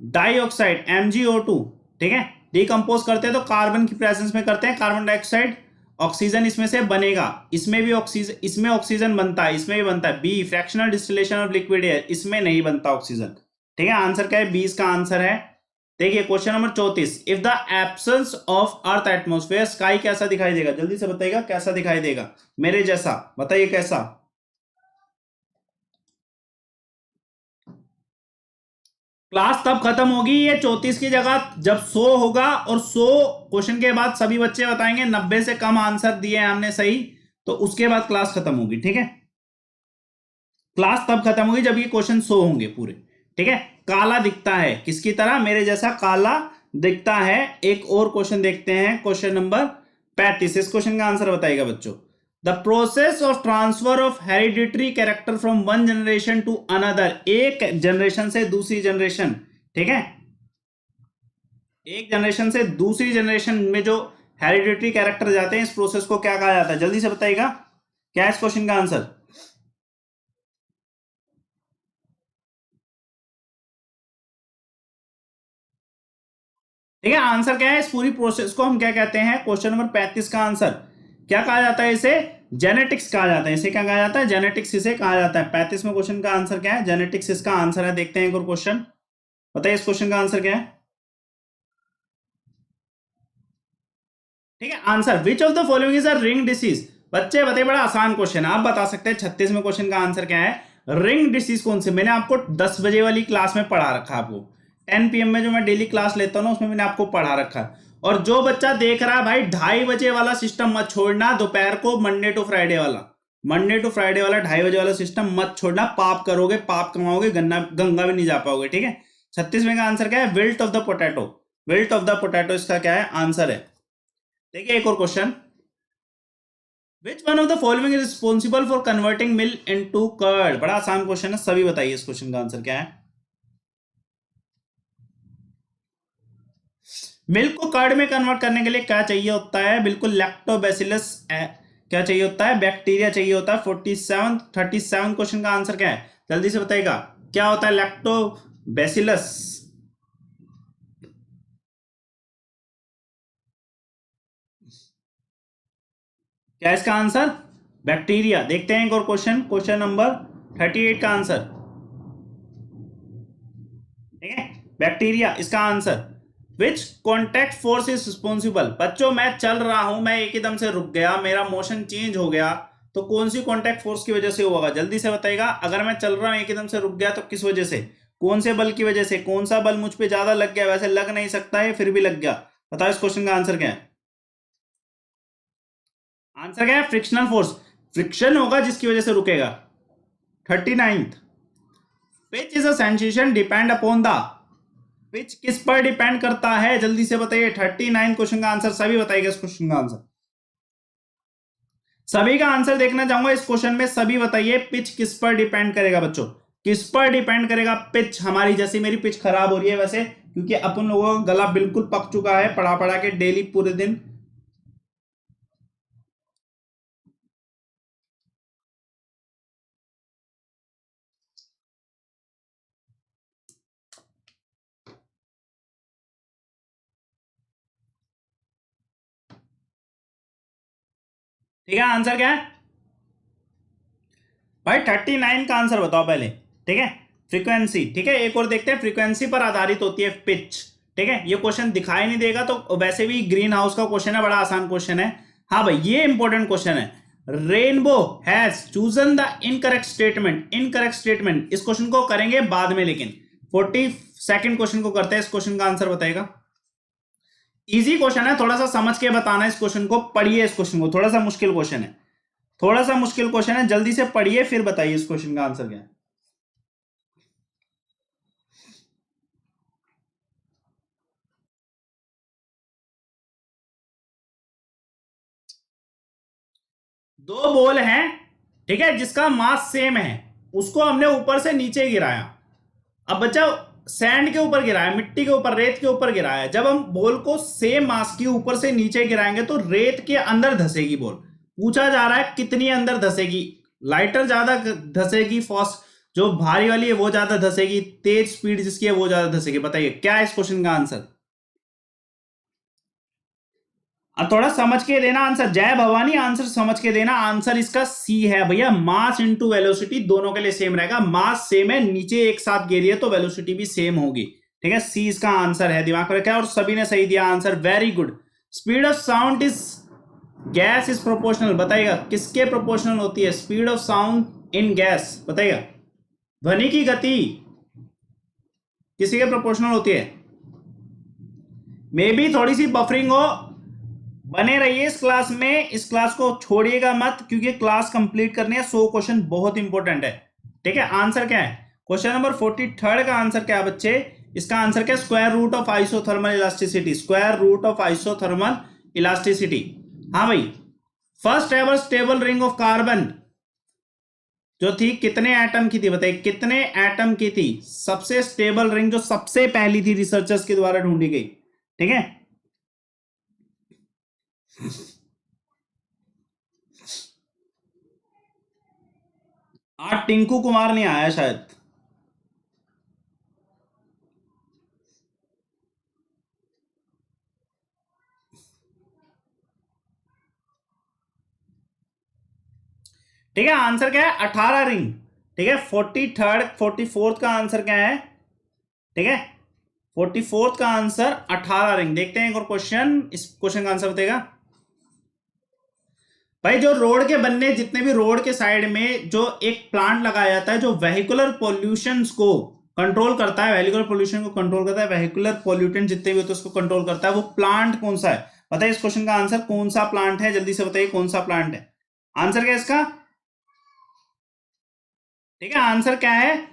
Speaker 1: dioxide MgO2, ठीक है, डिकम्पोज करते हैं तो कार्बन की प्रेजेंस में करते हैं, कार्बन डाइऑक्साइड, ऑक्सीजन इसमें से बनेगा। इसमें भी ऑक्सीजन, इसमें ऑक्सीजन बनता है, इसमें भी बनता है। B fractional distillation of liquid air, इसमें नहीं बनता ऑक्सीजन, ठीक है। आंसर क्या है? 20 का आंसर है। देखिए question number 34, if the absence of earth atmosphere sky कैसा दिखाई देगा? जल्दी से बताइएगा कैसा दिखाई देगा, मेरे जैसा बताइए कैसा। क्लास तब खत्म होगी ये 34 की जगह जब 100 होगा, और 100 क्वेश्चन के बाद सभी बच्चे बताएंगे 90 से कम आंसर दिए हमने सही, तो उसके बाद क्लास खत्म होगी। ठीक है, क्लास तब खत्म होगी जब ये क्वेश्चन 100 होंगे पूरे। ठीक है, काला दिखता है किसकी तरह, मेरे जैसा काला दिखता है। एक और क्वेश्चन देखते हैं, क्वेश्चन नंबर 35। इस क्वेश्चन का आंसर बताइएगा बच्चों। The process of transfer of hereditary character from one generation to another, एक जनरेशन से दूसरी जनरेशन। ठीक है, एक जनरेशन से दूसरी जनरेशन में जो हेरिडिटरी कैरेक्टर जाते हैं, इस प्रोसेस को क्या कहा जाता है, जल्दी से बताइएगा क्या है इस क्वेश्चन का आंसर। ठीक है, आंसर क्या है इस पूरी प्रोसेस को हम क्या कहते हैं, क्वेश्चन नंबर 35 का आंसर क्या कहा जाता है, इसे जेनेटिक्स कहा जाता है। इसे क्या कहा जाता है, जेनेटिक्स इसे कहा जाता है। 35 में क्वेश्चन का आंसर क्या है, जेनेटिक्स इसका आंसर है। देखते हैं एक और क्वेश्चन, बताइए इस क्वेश्चन का आंसर क्या है। ठीक है, answer which of the following is a ring disease. बच्चे बताइए, बड़ा आसान क्वेश्चन है, आप बता सकते हैं। 36 में क्वेश्चन का आंसर क्या है, रिंग डिसीज कौन सी। मैंने आपको 10 बजे वाली क्लास में पढ़ा रखा है, आपको 10 PM में जो मैं डेली क्लास लेता हूँ ना, उसमें मैंने आपको पढ़ा रखा है। और जो बच्चा देख रहा है भाई 2:30 बजे वाला सिस्टम मत छोड़ना, दोपहर को मंडे टू फ्राइडे वाला, मंडे टू फ्राइडे वाला 2:30 बजे वाला सिस्टम मत छोड़ना। पाप करोगे, पाप कमाओगे, गंगा में नहीं जा पाओगे। ठीक है, 36 का आंसर क्या है, wilt of the potato. Wilt of the potato इसका क्या है, आंसर है। देखिए एक और question, which one of the following is responsible for converting milk into curd. बड़ा आसान क्वेश्चन है, सभी बताइए इस क्वेश्चन का आंसर क्या है। मिल्क को कर्ड में कन्वर्ट करने के लिए क्या चाहिए होता है, बिल्कुल लैक्टोबैसिलस क्या चाहिए होता है, बैक्टीरिया चाहिए होता है। 37 क्वेश्चन का आंसर क्या है, जल्दी से बताइएगा क्या होता है लैक्टोबैसिलस। क्या इसका आंसर, बैक्टीरिया। देखते हैं एक और क्वेश्चन, क्वेश्चन नंबर 38 का आंसर। ठीक है, बैक्टीरिया इसका answer. Which contact force is responsible. बच्चों मैं चल रहा हूं, मैं एकदम से रुक गया, मेरा मोशन चेंज हो गया, तो कौन सी कॉन्टैक्ट फोर्स की वजह से होगा, जल्दी से बताइएगा। अगर मैं चल रहा हूं एकदम से रुक गया तो किस वजह से, कौन से बल की वजह से, कौन सा बल मुझ पे ज्यादा लग गया, वैसे लग नहीं सकता है फिर भी लग गया। बताओ इस क्वेश्चन का आंसर क्या है। आंसर क्या है, फ्रिक्शनल फोर्स। फ्रिक्शन होगा जिसकी वजह से रुकेगा। 39, pitch is a sensation depend upon the. Pitch किस पर डिपेंड करता है, जल्दी से बताइए। 39 क्वेश्चन का आंसर सभी बताइएगा इस क्वेश्चन का आंसर। सभी का आंसर देखना चाहूंगा इस क्वेश्चन में, सभी बताइए पिच किस पर डिपेंड करेगा बच्चों, किस पर डिपेंड करेगा। पिच हमारी, जैसे मेरी पिच खराब हो रही है वैसे, क्योंकि अपन लोगों का गला बिल्कुल पक चुका है पढ़ा पढ़ा के डेली पूरे दिन। ठीक है, आंसर क्या है भाई, 39 का आंसर बताओ पहले। ठीक है, फ्रीक्वेंसी। ठीक है, एक और देखते हैं, फ्रीक्वेंसी पर आधारित होती है पिच। ठीक है, ये क्वेश्चन दिखाई नहीं देगा तो वैसे भी ग्रीन हाउस का क्वेश्चन है, बड़ा आसान क्वेश्चन है। हाँ भाई, ये इंपॉर्टेंट क्वेश्चन है। Rainbow has chosen the incorrect statement. Incorrect statement, इस क्वेश्चन को करेंगे बाद में, लेकिन 42nd क्वेश्चन को करते हैं। इस क्वेश्चन का आंसर बताएगा। इजी क्वेश्चन है, थोड़ा सा समझ के बताना इस क्वेश्चन को, पढ़िए इस क्वेश्चन को, थोड़ा सा मुश्किल क्वेश्चन है, थोड़ा सा मुश्किल क्वेश्चन है, जल्दी से पढ़िए फिर बताइए इस क्वेश्चन का आंसर क्या है। दो बॉल हैं, ठीक है, जिसका मास सेम है, उसको हमने ऊपर से नीचे गिराया। अब बच्चा सैंड के ऊपर गिराया, मिट्टी के ऊपर, रेत के ऊपर गिराया। जब हम बॉल को सेम मास की ऊपर से नीचे गिराएंगे तो रेत के अंदर धसेगी बॉल। पूछा जा रहा है कितनी अंदर धसेगी, लाइटर ज्यादा धसेगी, फास्ट जो भारी वाली है वो ज्यादा धसेगी, तेज स्पीड जिसकी है वो ज्यादा धसेगी। बताइए क्या है इस क्वेश्चन का आंसर। अब थोड़ा समझ के देना आंसर, जय भवानी, आंसर समझ के देना। आंसर इसका सी है भैया, मास इंटू वेलोसिटी दोनों के लिए सेम रहेगा। मास सेम है, नीचे एक साथ गिरी तो वेलोसिटी भी सेम होगी। ठीक है, सी इसका आंसर है, दिमाग में रखा। और सभी ने सही दिया answer, very good. Speed of sound is gas is proportional. बताइएगा किसके प्रोपोर्शनल होती है speed of sound in gas, बताइएगा। ध्वनि की गति, किसी के प्रोपोर्शनल होती है। मे बी थोड़ी सी बफरिंग हो, बने रहिए इस क्लास में, इस क्लास को छोड़िएगा मत, क्योंकि क्लास कंप्लीट करनी है। 100 क्वेश्चन बहुत इंपॉर्टेंट है, ठीक है। आंसर क्या है, क्वेश्चन नंबर 43 का आंसर क्या है बच्चे, इसका आंसर क्या है, square root of isothermal elasticity, square root of isothermal elasticity. हाँ भाई, first ever stable ring of carbon जो थी कितने एटम की थी, बताइए कितने एटम की थी, सबसे स्टेबल रिंग जो सबसे पहली थी रिसर्चर्स के द्वारा ढूंढी गई, ठीक है। आज टिंकू कुमार नहीं आया शायद। ठीक है, आंसर क्या है, 18 रिंग, ठीक है। 44 का आंसर क्या है, ठीक है। 44 का आंसर 18 रिंग। देखते हैं एक और क्वेश्चन, इस क्वेश्चन का आंसर बताएगा भाई। जो रोड के बनने, जितने भी रोड के साइड में जो एक प्लांट लगाया जाता है जो वेहिकुलर पॉल्यूशन को कंट्रोल करता है, वेहिकुलर पॉल्यूशन को कंट्रोल करता है, वेहिकुलर पॉल्यूटेंट जितने भी होते हैं उसको कंट्रोल करता है, वो प्लांट कौन सा है, बताइए इस क्वेश्चन का आंसर कौन सा प्लांट है, जल्दी से बताइए कौन सा प्लांट है। आंसर क्या है इसका, ठीक है, आंसर क्या है,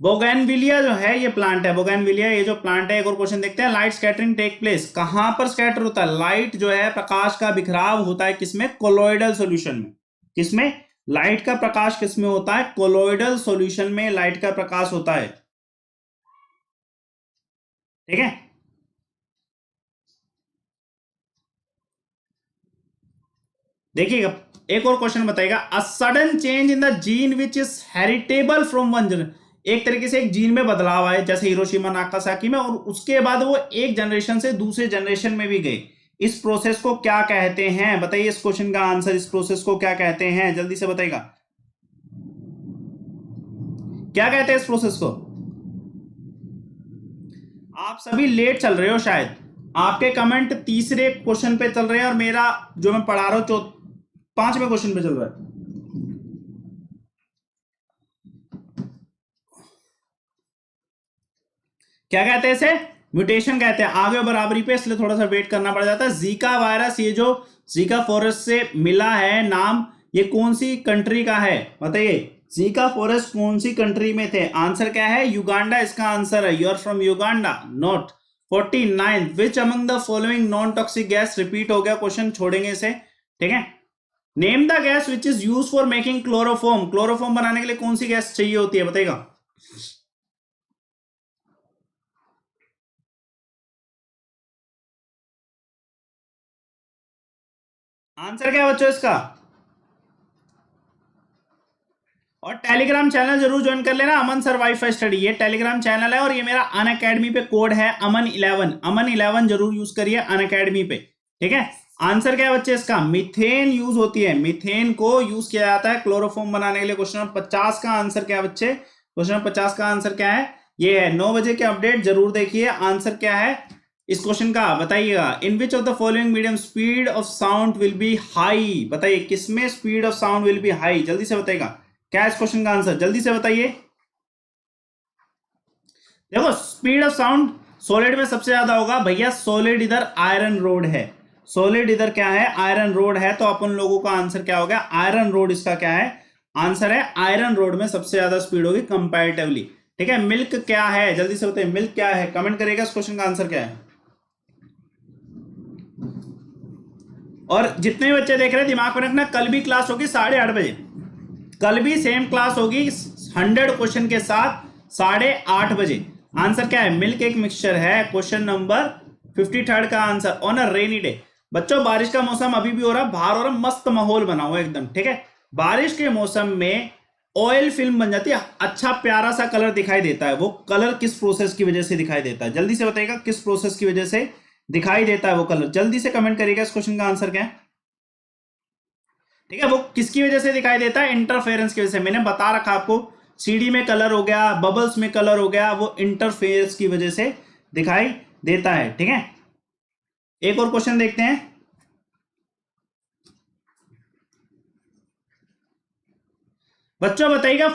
Speaker 1: बोगैनविलिया जो है ये प्लांट है, बोगैनविलिया ये जो प्लांट है। एक और क्वेश्चन देखते हैं, लाइट स्कैटरिंग टेक प्लेस, कहां पर स्कैटर होता है, लाइट जो है प्रकाश का बिखराव होता है किसमें, कोलोइडल सॉल्यूशन में। किसमें, लाइट का प्रकाश किसमें होता है, कोलोइडल सॉल्यूशन में लाइट का प्रकाश होता है, ठीक है। देखिएगा, एक और क्वेश्चन बताएगा, a sudden change in the gene which is heritable from one generation, एक तरीके से एक जीन में बदलाव आए जैसे हिरोशिमा नागासाकी में, और उसके बाद वो एक जनरेशन से दूसरे जनरेशन में भी गए, इस प्रोसेस को क्या कहते हैं, बताइए इस क्वेश्चन का आंसर, इस प्रोसेस को क्या कहते हैं, जल्दी से बताइएगा क्या कहते हैं इस प्रोसेस को। आप सभी लेट चल रहे हो शायद, आपके कमेंट तीसरे क्वेश्चन पे चल रहे हैं और मेरा जो मैं पढ़ा रहा हूं 5वें क्वेश्चन पे चल रहा है। क्या कहते हैं इसे, म्यूटेशन कहते हैं, आगे बराबरी पे, इसलिए थोड़ा सा वेट करना पड़ जाता है। जीका वायरस, ये जो जीका फॉरेस्ट से मिला है नाम, ये कौन सी कंट्री का है, बताइए जीका फॉरेस्ट कौन सी कंट्री में थे, आंसर क्या है, युगांडा इसका आंसर है, you are from Uganda, not. 49 which among the following non toxic gas, repeat हो गया क्वेश्चन, छोड़ेंगे इसे, ठीक है। Name the gas which is use for making chloroform, chloroform बनाने के लिए कौन सी गैस चाहिए होती है, बताइएगा। आंसर क्या है बच्चों इसका, और टेलीग्राम चैनल जरूर ज्वाइन कर लेना, अमन सर वाईफाई स्टडी, ये टेलीग्राम चैनल है, और ये मेरा अन अकेडमी पे कोड है अमन11, अमन11 जरूर यूज करिए अन अकेडमी पे, ठीक है। आंसर क्या है बच्चे इसका, मीथेन यूज होती है, मीथेन को यूज किया जाता है क्लोरोफॉर्म बनाने के लिए। क्वेश्चन नंबर 50 का आंसर क्या है बच्चे, क्वेश्चन नंबर 50 का आंसर क्या है, ये है 9 बजे के अपडेट जरूर देखिए। आंसर क्या है इस क्वेश्चन का, बताइएगा, in which of the following medium speed of sound will be high, बताइए किसमें speed of sound will be high, जल्दी से बताइएगा क्या है इस क्वेश्चन का आंसर, जल्दी से बताइए। देखो स्पीड ऑफ साउंड सॉलिड में सबसे ज्यादा होगा भैया, सॉलिड इधर आयरन रोड है, सॉलिड इधर क्या है, आयरन रोड है, तो अपन लोगों का आंसर क्या हो गया, आयरन रोड इसका क्या है, आंसर है आयरन रोड में सबसे ज्यादा स्पीड होगी कंपैरेटिवली, ठीक है। मिल्क क्या है, जल्दी से बताइए मिल्क क्या है, कमेंट करिएगा इस क्वेश्चन का आंसर क्या है। और जितने भी बच्चे देख रहे हैं दिमाग में रखना, कल भी क्लास होगी 8:30 बजे, कल भी सेम क्लास होगी 100 क्वेश्चन के साथ 8:30 बजे। आंसर क्या है, मिल्क एक मिक्सचर है, क्वेश्चन नंबर 53 का answer, on a rainy day. बच्चों बारिश का मौसम अभी भी हो रहा, बाहर हो रहा, मस्त माहौल बना हुआ एकदम, ठीक है। बारिश के मौसम में ऑयल फिल्म बन जाती है, अच्छा प्यारा सा कलर दिखाई देता है, वो कलर किस प्रोसेस की वजह से दिखाई देता है, जल्दी से बताइएगा किस प्रोसेस की वजह से दिखाई देता है वो कलर, जल्दी से कमेंट करिएगा इस क्वेश्चन का आंसर क्या है, ठीक है। वो किसकी वजह से दिखाई देता है, इंटरफेरेंस की वजह से, मैंने बता रखा आपको, सीडी में कलर हो गया, बबल्स में कलर हो गया, वो इंटरफेरेंस की वजह से दिखाई देता है, ठीक है। एक और क्वेश्चन देखते हैं, बच्चों बताइएगा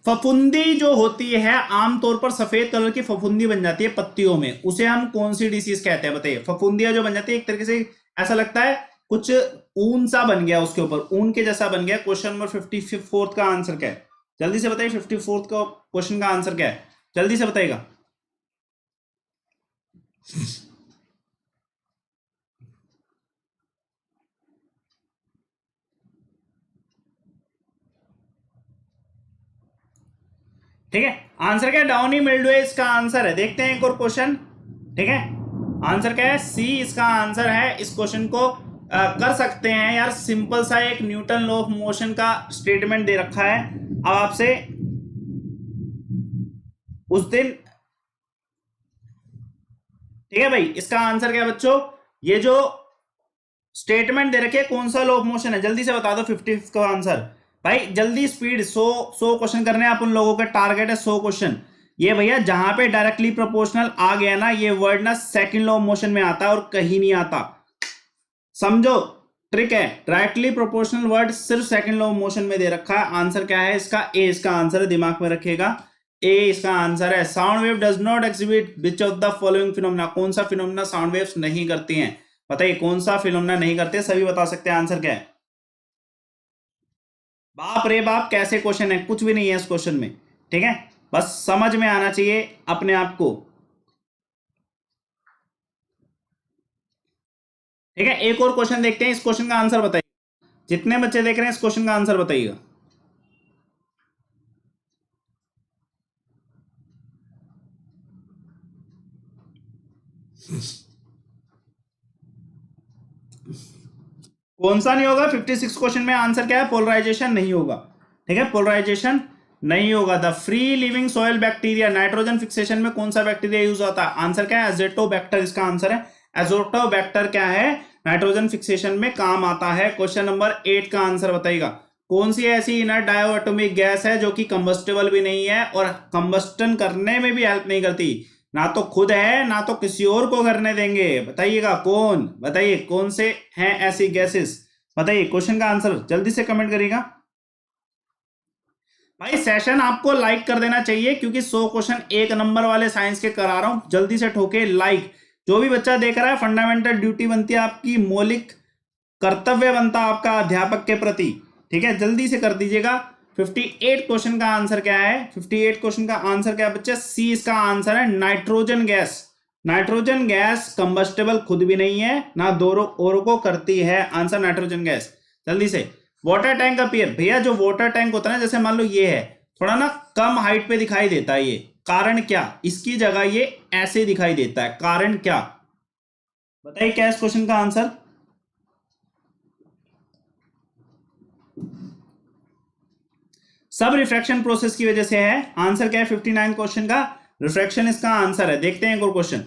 Speaker 1: फफूंदी जो होती है आमतौर पर सफेद कलर की फफूंदी बन जाती है पत्तियों में, उसे हम कौन सी डिसीज कहते हैं बताइए। फफूंदियां जो बन जाती है एक तरीके से ऐसा लगता है कुछ ऊन सा बन गया, उसके ऊपर ऊन के जैसा बन गया। क्वेश्चन नंबर 54 का आंसर क्या है, जल्दी से बताइए। 54 का क्वेश्चन का आंसर क्या है, जल्दी से बताइएगा। ठीक है, आंसर क्या है, डाउनी मिल्ड्यू इसका आंसर है। देखते हैं एक और क्वेश्चन। ठीक है, आंसर क्या है, सी इसका आंसर है। इस क्वेश्चन को कर सकते हैं यार, सिंपल सा एक न्यूटन लॉ ऑफ मोशन का स्टेटमेंट दे रखा है। अब आपसे उस दिन, ठीक है भाई, इसका आंसर क्या है बच्चों, ये जो स्टेटमेंट दे रखे कौन सा लॉ ऑफ मोशन है, जल्दी से बता दो। 50 का आंसर भाई, जल्दी स्पीड। 100 क्वेश्चन करने हैं आप उन लोगों का, टारगेट है 100 क्वेश्चन। ये भैया जहां पे डायरेक्टली प्रोपोर्शनल आ गया ना, ये वर्ड ना सेकंड लॉ ऑफ मोशन में आता है और कहीं नहीं आता, समझो। ट्रिक है, डायरेक्टली प्रोपोर्शनल वर्ड सिर्फ सेकंड लॉ ऑफ मोशन में दे रखा है। आंसर क्या है इसका, ए इसका आंसर है, दिमाग में रखिएगा, ए इसका आंसर है। Sound wave does not exhibit which of the following phenomena, कौन सा फिनोमेना साउंड वेव्स नहीं करती हैं, बताइए कौन सा फिनोमेना नहीं करते, सभी बता सकते हैं। आंसर क्या है, बाप रे बाप कैसे क्वेश्चन है, कुछ भी नहीं है इस क्वेश्चन में। ठीक है, बस समझ में आना चाहिए अपने आप को। ठीक है, एक और क्वेश्चन देखते हैं, इस क्वेश्चन का आंसर बताइए। जितने बच्चे देख रहे हैं इस क्वेश्चन का आंसर बताइएगा। कौन सा नहीं होगा, 56 क्वेश्चन में आंसर क्या है, पोलराइजेशन नहीं होगा। ठीक है, पोलराइजेशन नहीं होगा। The free living soil bacteria, nitrogen fixation में कौन सा बैक्टीरिया यूज होता है, आंसर क्या है, एजोटोबैक्टर इसका आंसर है। एजोटोबैक्टर क्या है, नाइट्रोजन फिक्सेशन में काम आता है। क्वेश्चन नंबर 8 का आंसर बताइएगा। कौन सी ऐसी इनर्ट डायोएटॉमिक गैस है जो कि कंबस्टेबल भी नहीं है और कंबस्टन करने में भी हेल्प नहीं करती, ना तो खुद है ना तो किसी और को करने देंगे, बताइएगा कौन, बताइए कौन से हैं ऐसी गैसेस, बताइए। क्वेश्चन का आंसर जल्दी से कमेंट करिएगा भाई। सेशन आपको लाइक कर देना चाहिए क्योंकि 100 क्वेश्चन एक नंबर वाले साइंस के करा रहा हूं, जल्दी से ठोके लाइक। जो भी बच्चा देख रहा है, फंडामेंटल ड्यूटी बनती है आपकी, मौलिक कर्तव्य बनता आपका अध्यापक के प्रति। ठीक है, जल्दी से कर दीजिएगा। 58 क्वेश्चन का आंसर क्या है, 58 क्वेश्चन का आंसर क्या है बच्चे, सी इसका आंसर है, nitrogen gas. Nitrogen gas combustible खुद भी नहीं है, ना दो औरों को करती है, आंसर नाइट्रोजन गैस। जल्दी से। वाटर टैंक अपीयर, भैया जो वाटर टैंक होता है ना, जैसे मान लो ये है, थोड़ा ना कम हाइट पे दिखाई देता है, ये कारण क्या, इसकी जगह ये ऐसे दिखाई देता है, कारण क्या, बताइए क्या इस क्वेश्चन का आंसर। सब रिफ्रैक्शन प्रोसेस की वजह से है, आंसर क्या है 59 क्वेश्चन का, रिफ्रैक्शन इसका आंसर है। देखते हैं एक और question.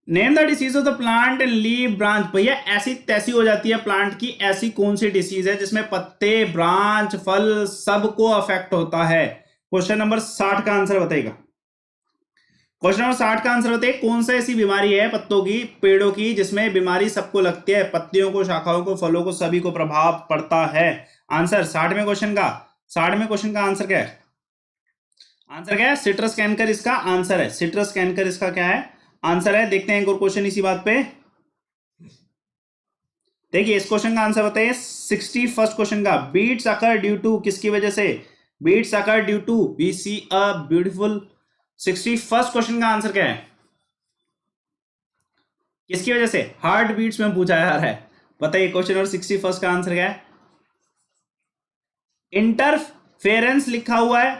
Speaker 1: Name the disease of the plant and leave branch, भैया ऐसी तैसी हो जाती है प्लांट की, ऐसी कौन सी डिसीज है जिसमें पत्ते ब्रांच फल सबको अफेक्ट होता है। क्वेश्चन नंबर 60 का आंसर बताइएगा। क्वेश्चन नंबर 60 का आंसर बताइए, कौन सा ऐसी बीमारी है पत्तों की, पेड़ों की, जिसमें बीमारी सबको लगती है, पत्तियों को, शाखाओं को, फलों को, सभी को प्रभाव पड़ता है। आंसर 60वें क्वेश्चन का, 60वें क्वेश्चन का आंसर क्या है, आंसर क्या है, सिट्रस कैंकर इसका आंसर है। सिट्रस कैंकर इसका क्या है, आंसर है। देखते हैं एक और क्वेश्चन इसी बात पे। देखिए इस क्वेश्चन का आंसर बताइए, 61st क्वेश्चन का, बीट्स अकर ड्यू टू, किसकी वजह से, beats occur due to we see a beautiful. 61st question का आंसर क्या है, किसकी वजह से, हार्ट बीट्स में पूछा जा रहा है, बताइए। क्वेश्चन नंबर 61st का आंसर क्या है, इंटरफेरेंस लिखा हुआ है,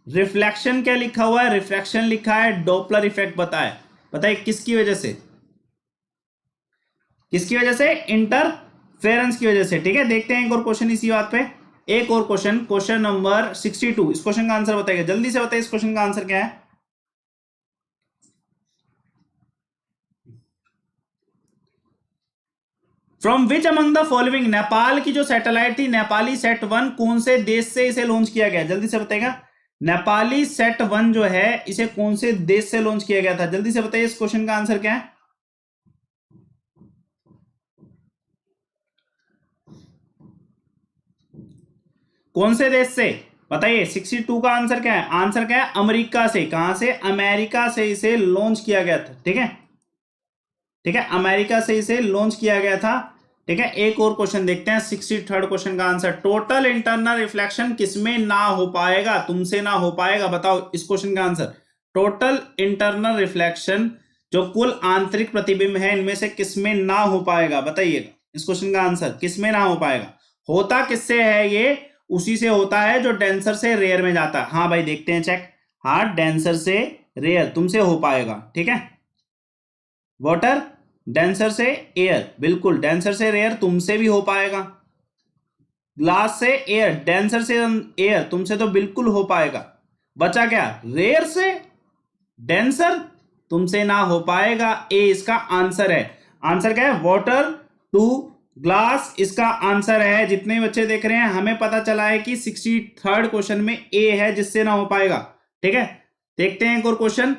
Speaker 1: रिफ्लेक्शन क्या लिखा हुआ है, रिफ्रैक्शन लिखा है, डॉपलर इफेक्ट बताए, बताइए किसकी वजह से, किसकी वजह से, इंटरफेरेंस की वजह से। ठीक है, देखते हैं एक और क्वेश्चन इसी बात पे, एक और क्वेश्चन, क्वेश्चन नंबर 62, इस क्वेश्चन का आंसर बताइए, जल्दी से बताइए इस क्वेश्चन का आंसर क्या है। From which among the following, Nepal की जो सैटेलाइट थी नेपाली सेट 1, कौन से देश से इसे लॉन्च किया गया, जल्दी से बताइएगा। नेपाली सेट 1 जो है, इसे कौन से देश से लॉन्च किया गया था, जल्दी से बताइए इस क्वेश्चन का आंसर क्या है। कौन से देश से, बताइए 62 का आंसर क्या है? आंसर क्या है? अमेरिका से। कहां से? अमेरिका से इसे लॉन्च किया गया था। ठीक है, ठीक है, अमेरिका से इसे लॉन्च किया गया था। ठीक है, एक और क्वेश्चन देखते हैं 63rd क्वेश्चन का आंसर। टोटल इंटरनल रिफ्लेक्शन किसमें ना हो पाएगा? तुमसे ना हो पाएगा। बताओ इस क्वेश्चन का आंसर। टोटल इंटरनल रिफ्लेक्शन, जो कुल आंतरिक प्रतिबिंब है, इनमें से किसमें ना हो पाएगा? बताइएगा इस क्वेश्चन का आंसर। किसमें ना हो पाएगा? होता किससे है ये? उसी से होता है जो डेंसर से रेयर में जाता है। हाँ भाई, देखते हैं चेक। हाँ, डेंसर से रेयर तुमसे हो पाएगा। ठीक है, वाटर डेंसर से एयर, बिल्कुल डेंसर से रेयर तुमसे भी हो पाएगा। ग्लास से एयर, डेंसर से एयर तुमसे तो बिल्कुल हो पाएगा। बचा क्या? रेयर से डेंसर तुमसे ना हो पाएगा। ए इसका आंसर है। आंसर क्या है? वाटर टू ग्लास इसका आंसर है। जितने बच्चे देख रहे हैं, हमें पता चला है कि 63rd क्वेश्चन में ए है जिससे ना हो पाएगा। ठीक है, देखते हैं एक और क्वेश्चन।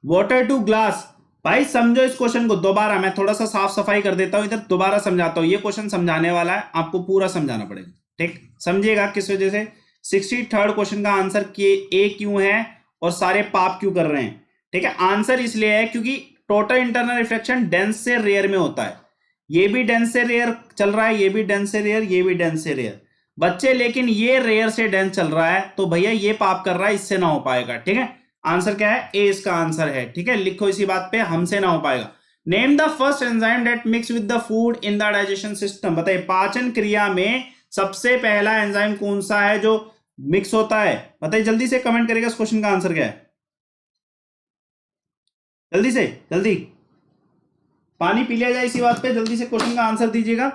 Speaker 1: वाटर टू ग्लास, भाई समझो इस क्वेश्चन को। दोबारा मैं थोड़ा सा साफ सफाई कर देता हूं, इधर दोबारा समझाता हूं। ये क्वेश्चन समझाने वाला है, आपको पूरा समझाना पड़ेगा। ठीक, समझिएगा किस वजह से 63rd क्वेश्चन का आंसर के ए क्यों है और सारे पाप क्यों कर रहे हैं। ठीक है, आंसर इसलिए है क्योंकि टोटल इंटरनल रिफ्लेक्शन डेंस से रेयर में होता है। ये भी डेंस से रेयर चल रहा है, ये भी डेंस से रेयर, ये भी डेंस से रेयर बच्चे, लेकिन ये रेयर से डेंस चल रहा है, तो भैया ये पाप कर रहा है, इससे ना हो पाएगा। ठीक है, आंसर क्या है? ए इसका आंसर है। ठीक है, लिखो इसी बात पे, हमसे ना हो पाएगा। Name the first enzyme that mix with the food in the digestion system. बताइए पाचन क्रिया में सबसे पहला एंजाइम कौन सा है जो मिक्स होता है? बताइए जल्दी से कमेंट करेगा इस क्वेश्चन का आंसर क्या है। जल्दी से, जल्दी पानी पी लिया जाए इसी बात पे, जल्दी से क्वेश्चन का आंसर दीजिएगा।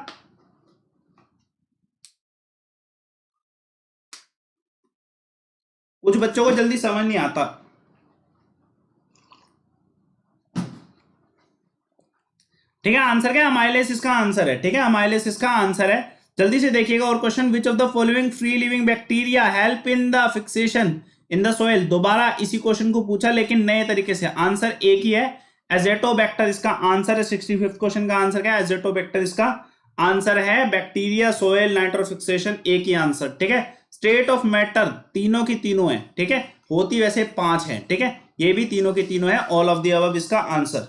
Speaker 1: कुछ बच्चों को जल्दी समझ नहीं आता। ठीक है, आंसर क्या है? अमाइलेस इसका आंसर है। ठीक है, अमाइलेस इसका आंसर है। जल्दी से देखिएगा और question, which of the following free living bacteria help in the fixation in the soil. दोबारा इसी क्वेश्चन को पूछा लेकिन नए तरीके से। आंसर एक ही है, एजेटोबैक्टर इसका आंसर है। 65th क्वेश्चन का आंसर क्या है? एजेटोबैक्टर इसका आंसर है। बैक्टीरिया, सोइल, नाइट्रो फिक्सेशन, एक ही आंसर। ठीक है, स्टेट ऑफ मैटर तीनों की तीनों है। ठीक है, होती वैसे 5 है। ठीक है, ये भी तीनों की तीनों है। ऑल ऑफ द अबव इसका आंसर।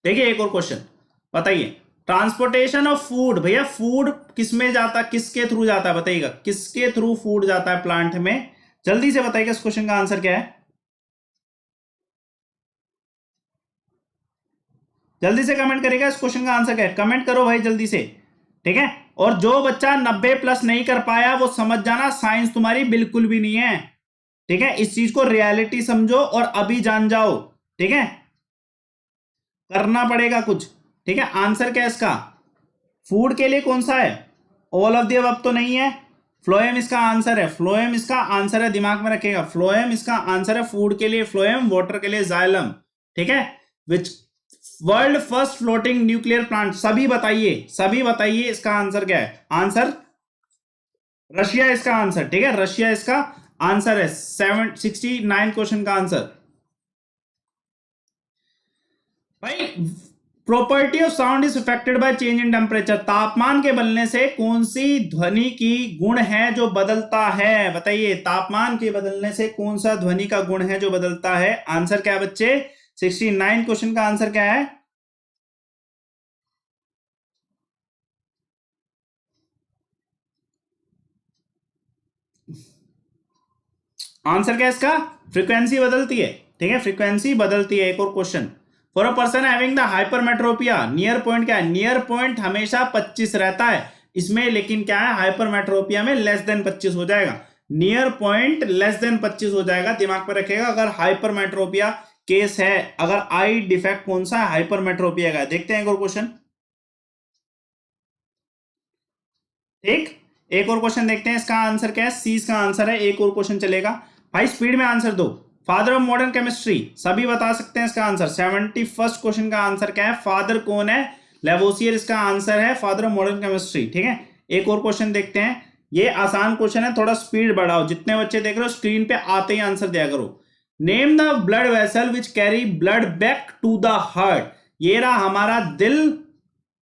Speaker 1: देखिए एक और क्वेश्चन, बताइए ट्रांसपोर्टेशन ऑफ फूड। भैया फूड किस में जाता है, किसके थ्रू जाता है? बताइएगा किसके थ्रू फूड जाता है प्लांट में। जल्दी से बताइएगा इस क्वेश्चन का आंसर क्या है। जल्दी से कमेंट करेगा इस क्वेश्चन का आंसर क्या है। कमेंट करो भाई जल्दी से। ठीक है, और जो बच्चा 90+ नहीं कर पाया वो समझ जाना साइंस तुम्हारी बिल्कुल भी नहीं है। ठीक है, इस चीज को रियलिटी समझो और अभी जान जाओ। ठीक है, करना पड़ेगा कुछ। ठीक है, आंसर क्या है इसका? फूड के लिए कौन सा है? ऑल ऑफ द अबव तो नहीं है। फ्लोएम इसका आंसर है। फ्लोएम इसका आंसर है, दिमाग में रखिएगा। फ्लोएम इसका आंसर है फूड के लिए फ्लोएम, वाटर के लिए जाइलम। ठीक है, विच world first floating nuclear plant. सभी बताइए, सभी बताइए इसका आंसर क्या है। आंसर रशिया इसका आंसर। ठीक है, रशिया इसका आंसर है। 69 क्वेश्चन का आंसर। भाई property of sound is affected by change in temperature. तापमान के बदलने से कौन सी ध्वनि की गुण है जो बदलता है? बताइए तापमान के बदलने से कौन सा ध्वनि का गुण है जो बदलता है? आंसर क्या है बच्चे? 69 क्वेश्चन का आंसर क्या है? आंसर क्या है इसका? फ्रीक्वेंसी बदलती है। ठीक है, फ्रीक्वेंसी बदलती है। एक और question, for a person having the hypermetropia near point क्या है? नियर पॉइंट हमेशा 25 रहता है इसमें, लेकिन क्या है हाइपरमेट्रोपिया में लेस देन 25 हो जाएगा। नियर पॉइंट लेस देन 25 हो जाएगा, दिमाग पर रखिएगा। अगर हाइपरमेट्रोपिया केस है, अगर आई डिफेक्ट कौन सा है? हाइपरमेट्रोपिया का। देखते हैं एक और क्वेश्चन। ठीक, एक और क्वेश्चन देखते हैं, इसका आंसर क्या है? सी इसका आंसर है। एक और क्वेश्चन चलेगा भाई, स्पीड में आंसर दो। फादर ऑफ मॉडर्न केमिस्ट्री, सभी बता सकते हैं इसका आंसर। 71st क्वेश्चन का आंसर क्या है? फादर कौन है? लेवोसियर इसका आंसर है, फादर ऑफ मॉडर्न केमिस्ट्री। ठीक है, एक और क्वेश्चन देखते हैं। ये आसान क्वेश्चन है, थोड़ा स्पीड बढ़ाओ। जितने बच्चे देख रहे हो स्क्रीन पे आते ही आंसर दिया करो। Name the blood vessel which carry blood back to the heart. ये रहा हमारा दिल।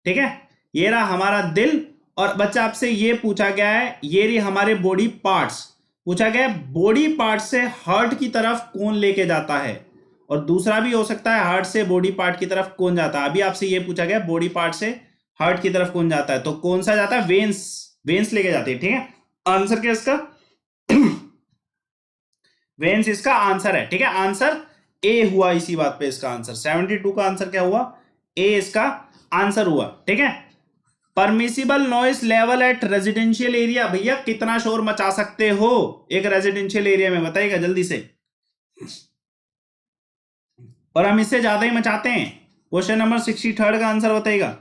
Speaker 1: ठीक है, ये रहा हमारा दिल और बच्चा आपसे ये पूछा गया है, ये रही हमारे बॉडी पार्ट्स, पूछा गया है बॉडी पार्ट से हार्ट की तरफ कौन लेके जाता है, और दूसरा भी हो सकता है हार्ट से बॉडी पार्ट की तरफ कौन जाता है। अभी आपसे ये पूछा गया बॉडी पार्ट से हार्ट की तरफ कौन जाता है, तो कौन सा जाता है, वेन्स, वेन्स लेके जाती है, ठीक है। आंसर क्या इसका वेन्स इसका आंसर है, ठीक है। आंसर ए हुआ इसी बात पे, इसका आंसर 72 का आंसर क्या हुआ, ए इसका आंसर हुआ, ठीक है। Permissible noise level at residential area, भैया कितना शोर मचा सकते हो एक रेजिडेंशियल एरिया में, बताइएगा जल्दी से। और हम इससे ज्यादा ही मचाते हैं। क्वेश्चन नंबर 63 का आंसर बताइएगा।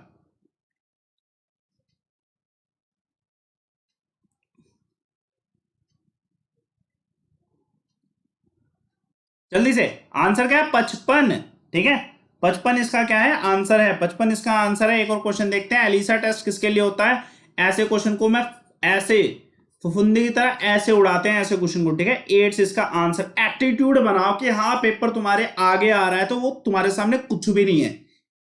Speaker 1: जल्दी से, आंसर क्या है, 55, ठीक है। 55 इसका क्या है, आंसर है, 55 इसका आंसर है। एक और क्वेश्चन देखते हैं, एलिसा टेस्ट किसके लिए होता है। ऐसे क्वेश्चन को मैं ऐसे फुफुंदी की तरह ऐसे उड़ाते हैं ऐसे क्वेश्चन को, ठीक है। 8 इसका आंसर। एटीट्यूड बनाओ कि हाँ पेपर तुम्हारे आगे आ रहा है तो वो तुम्हारे सामने कुछ भी नहीं है,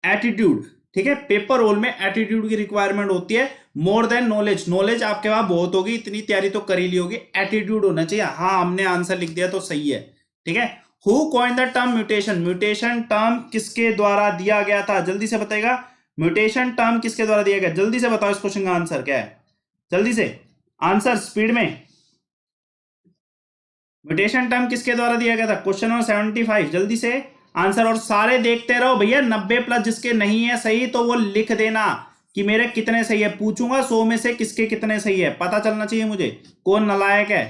Speaker 1: एटीट्यूड, ठीक है। पेपर रोल में एटीट्यूड की रिक्वायरमेंट होती है मोर देन नॉलेज। नॉलेज आपके पास बहुत होगी, इतनी तैयारी तो कर ही ली होगी, एटीट्यूड होना चाहिए, हाँ हमने आंसर लिख दिया तो सही है, ठीक है। Who coin the term mutation, mutation term किसके द्वारा दिया गया था, जल्दी से बताएगा। म्यूटेशन टर्म किसके द्वारा दिया गया, जल्दी से बताओ इस क्वेश्चन का आंसर क्या है, जल्दी से आंसर स्पीड में। म्यूटेशन टर्म किसके द्वारा दिया गया था, क्वेश्चन नंबर 75, जल्दी से आंसर। और सारे देखते रहो भैया, 90+ जिसके नहीं है सही तो वो लिख देना कि मेरे कितने सही है, पूछूंगा 100 में से किसके कितने सही है, पता चलना चाहिए मुझे कौन नालायक है।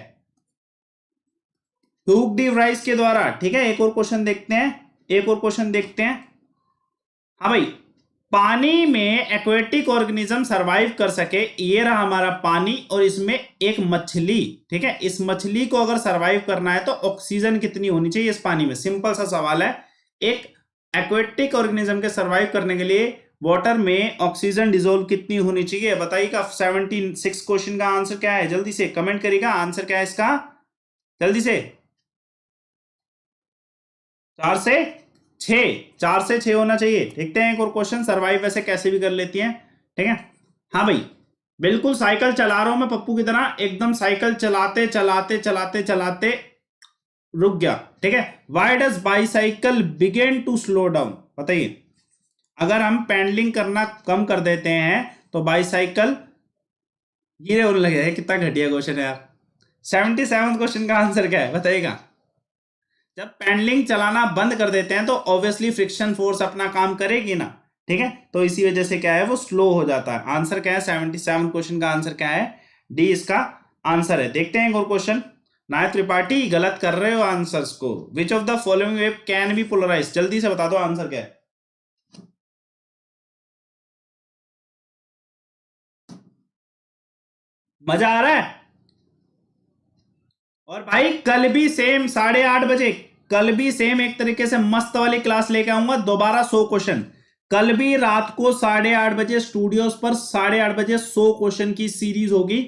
Speaker 1: ह्यूग डी व्राइस के द्वारा, ठीक है। एक और क्वेश्चन देखते हैं, एक और क्वेश्चन देखते हैं। हाँ भाई, पानी में एक्वेटिक ऑर्गेनिज्म सरवाइव कर सके, ये रहा हमारा पानी और इसमें एक मछली, ठीक है। इस मछली को अगर सरवाइव करना है तो ऑक्सीजन कितनी होनी चाहिए इस पानी में, सिंपल सा सवाल है। एक एक्वेटिक ऑर्गेनिज्म के सरवाइव करने के लिए वाटर में ऑक्सीजन डिजोल्व कितनी होनी चाहिए बताइएगा। 76 क्वेश्चन का आंसर क्या है, जल्दी से कमेंट करिएगा, आंसर क्या है इसका, जल्दी से। 4 से 6, 4 से 6 होना चाहिए। देखते हैं एक और क्वेश्चन, सरवाइव वैसे कैसे भी कर लेती है, ठीक है। हाँ भाई, बिल्कुल साइकिल चला रहा हूं मैं पप्पू की तरह, एकदम साइकिल चलाते चलाते चलाते चलाते रुक गया, ठीक है। Why does bicycle begin to slow down, बताइए। अगर हम पैडलिंग करना कम कर देते हैं तो बाईसाइकिल गिरे होने लगे है। कितना घटिया क्वेश्चन है यार। 77 क्वेश्चन का आंसर क्या है बताइएगा। जब पैडलिंग चलाना बंद कर देते हैं तो ऑब्वियसली फ्रिक्शन फोर्स अपना काम करेगी ना, ठीक है। तो इसी वजह से क्या है, वो स्लो हो जाता है। आंसर क्या है, 77 क्वेश्चन का आंसर क्या है, डी इसका आंसर है। देखते हैं एक और क्वेश्चन। नायक त्रिपाठी गलत कर रहे हो आंसर्स को। Which of the following wave can be polarise, जल्दी से बता दो आंसर क्या है। मजा आ रहा है। और भाई कल भी सेम 8:30 बजे, कल भी सेम एक तरीके से मस्त वाली क्लास लेके आऊंगा दोबारा 100 क्वेश्चन। कल भी रात को 8:30 बजे स्टूडियोज पर 8:30 बजे 100 क्वेश्चन की सीरीज होगी।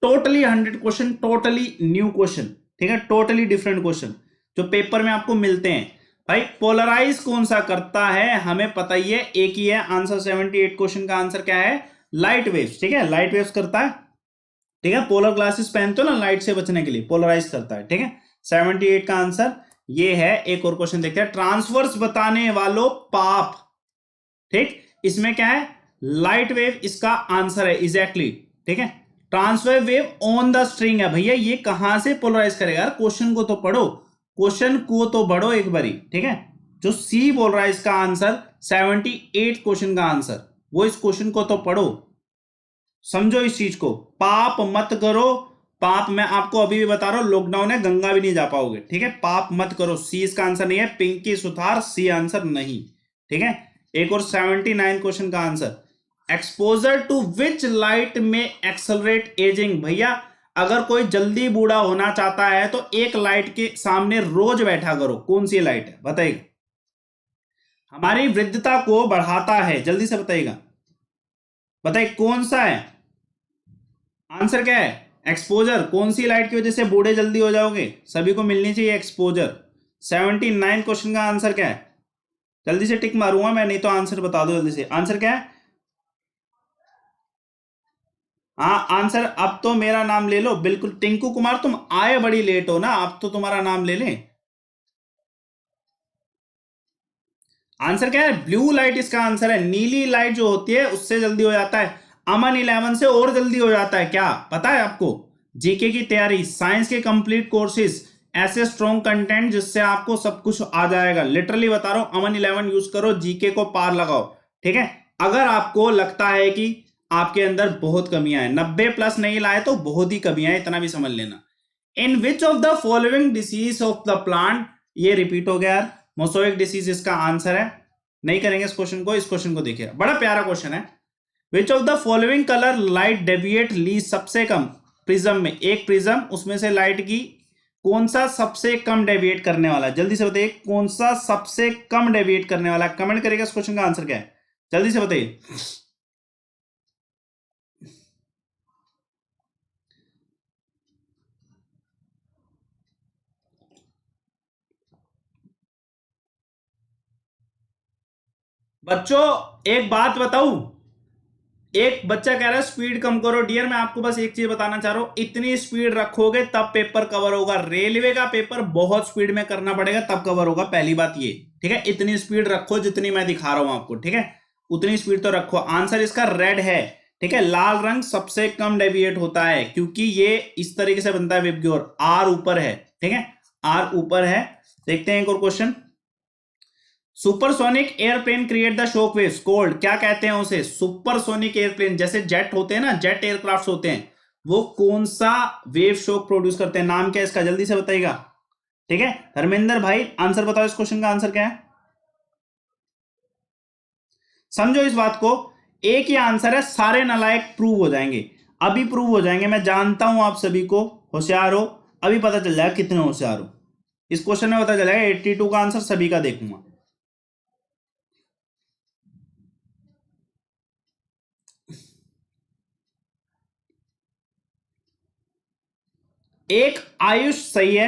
Speaker 1: Totally 100 question, totally new question, ठीक है, टोटली डिफरेंट क्वेश्चन जो पेपर में आपको मिलते हैं। भाई पोलराइज कौन सा करता है हमें पता ही है, एक ही है आंसर। 78 क्वेश्चन का आंसर क्या है, लाइट वेव्स, ठीक है, लाइट वेव्स करता है, ठीक है। पोलर ग्लासेस पहनते हो ना लाइट से बचने के लिए, पोलराइज करता है, ठीक है। 78 का आंसर ये है। एक और क्वेश्चन देखते हैं, ट्रांसवर्स बताने वालों पाप, ठीक, इसमें क्या है, लाइट वेव इसका आंसर है एग्जैक्टली, ठीक है। Transfer wave on the string है भैया, ये कहां से पोलराइज करेगा यार, क्वेश्चन को तो पढ़ो, क्वेश्चन को तो पढ़ो एक बारी, ठीक है। जो सी बोल रहा है इसका आंसर 78 क्वेश्चन का आंसर, वो इस क्वेश्चन को तो पढ़ो, समझो इस चीज को। पाप मत करो, पाप मैं आपको अभी भी बता रहा हूं, लॉकडाउन है, गंगा भी नहीं जा पाओगे, ठीक है। पाप मत करो, सी इसका आंसर नहीं है। पिंकी सुथार सी आंसर नहीं, ठीक है। एक और 79 क्वेश्चन का answer, exposure to which light may accelerate ageing. भैया अगर कोई जल्दी बूढ़ा होना चाहता है तो एक लाइट के सामने रोज बैठा करो, कौन सी लाइट है बताइएगा। हमारी वृद्धता को बढ़ाता है, जल्दी से बताइएगा, बताइए कौन सा है आंसर, क्या है, एक्सपोजर। कौन सी लाइट की वजह से बूढ़े जल्दी हो जाओगे, सभी को मिलनी चाहिए एक्सपोजर। 79 क्वेश्चन का आंसर क्या है, जल्दी से टिक मारूंगा मैं, नहीं तो आंसर बता दो जल्दी से, आंसर क्या है। हाँ आंसर, अब तो मेरा नाम ले लो बिल्कुल। टिंकू कुमार तुम आए बड़ी लेट हो ना, अब तो तुम्हारा नाम ले लें। आंसर क्या है? ब्लू लाइट इसका आंसर है। नीली लाइट जो होती है उससे जल्दी हो जाता है। अमन 11 से और जल्दी हो जाता है, क्या पता है आपको? जीके की तैयारी, साइंस के कंप्लीट कोर्सेज, ऐसे स्ट्रॉन्ग कंटेंट जिससे आपको सब कुछ आ जाएगा। लिटरली बता रहा हूं, अमन 11 यूज करो, जीके को पार लगाओ। ठीक है, अगर आपको लगता है कि आपके अंदर बहुत कमियां हैं, 90 प्लस नहीं लाए तो बहुत ही कमियां हैं, इतना भी समझ लेना। In which of the following disease of the plant, ये रिपीट हो गया यार, मोसोइक डिसीज इसका आंसर है। नहीं करेंगे इस क्वेश्चन को, इस क्वेश्चन को देखिए, बड़ा प्यारा क्वेश्चन है। Which of the following colour light deviate ली सबसे कम? प्रिज्म में, एक प्रिज्म, उसमें से लाइट की कौन सा सबसे कम डेविएट करने वाला है? जल्दी से बताइए, कौन सा सबसे कम डेविएट करने वाला है? कमेंट करिएगा इस क्वेश्चन का आंसर क्या है, जल्दी से बताइए। बच्चों एक बात बताऊं, एक बच्चा कह रहा है स्पीड कम करो। डियर मैं आपको बस एक चीज बताना चाह रहा हूं, इतनी स्पीड रखोगे तब पेपर कवर होगा। रेलवे का पेपर बहुत स्पीड में करना पड़ेगा तब कवर होगा, पहली बात ये। ठीक है, इतनी स्पीड रखो जितनी मैं दिखा रहा हूं आपको, ठीक है, उतनी स्पीड तो रखो। आंसर इसका रेड है। ठीक है, लाल रंग सबसे कम डेविएट होता है क्योंकि ये इस तरीके से बनता है विबग्योर, आर ऊपर है। ठीक है, आर ऊपर है। देखते हैं एक और question. Supersonic airplane create the shock waves cold, क्या कहते हैं उसे? सुपरसोनिक एयरप्लेन, जैसे जेट होते हैं ना, जेट एयरक्राफ्ट होते हैं, वो कौन सा वेव शॉक प्रोड्यूस करते हैं? नाम क्या है इसका, जल्दी से बताइएगा। ठीक है, धर्मेंद्र भाई आंसर बताओ, इस क्वेश्चन का आंसर क्या है? समझो इस बात को, एक ही आंसर है, सारे नालायक प्रूव हो जाएंगे। अभी प्रूव हो जाएंगे, मैं जानता हूं आप सभी को होशियार हो, अभी पता चल जाएगा कितने होशियार हो। इस क्वेश्चन में पता चलेगा। 82 का आंसर सभी का देखूंगा। एक आयुष सही है,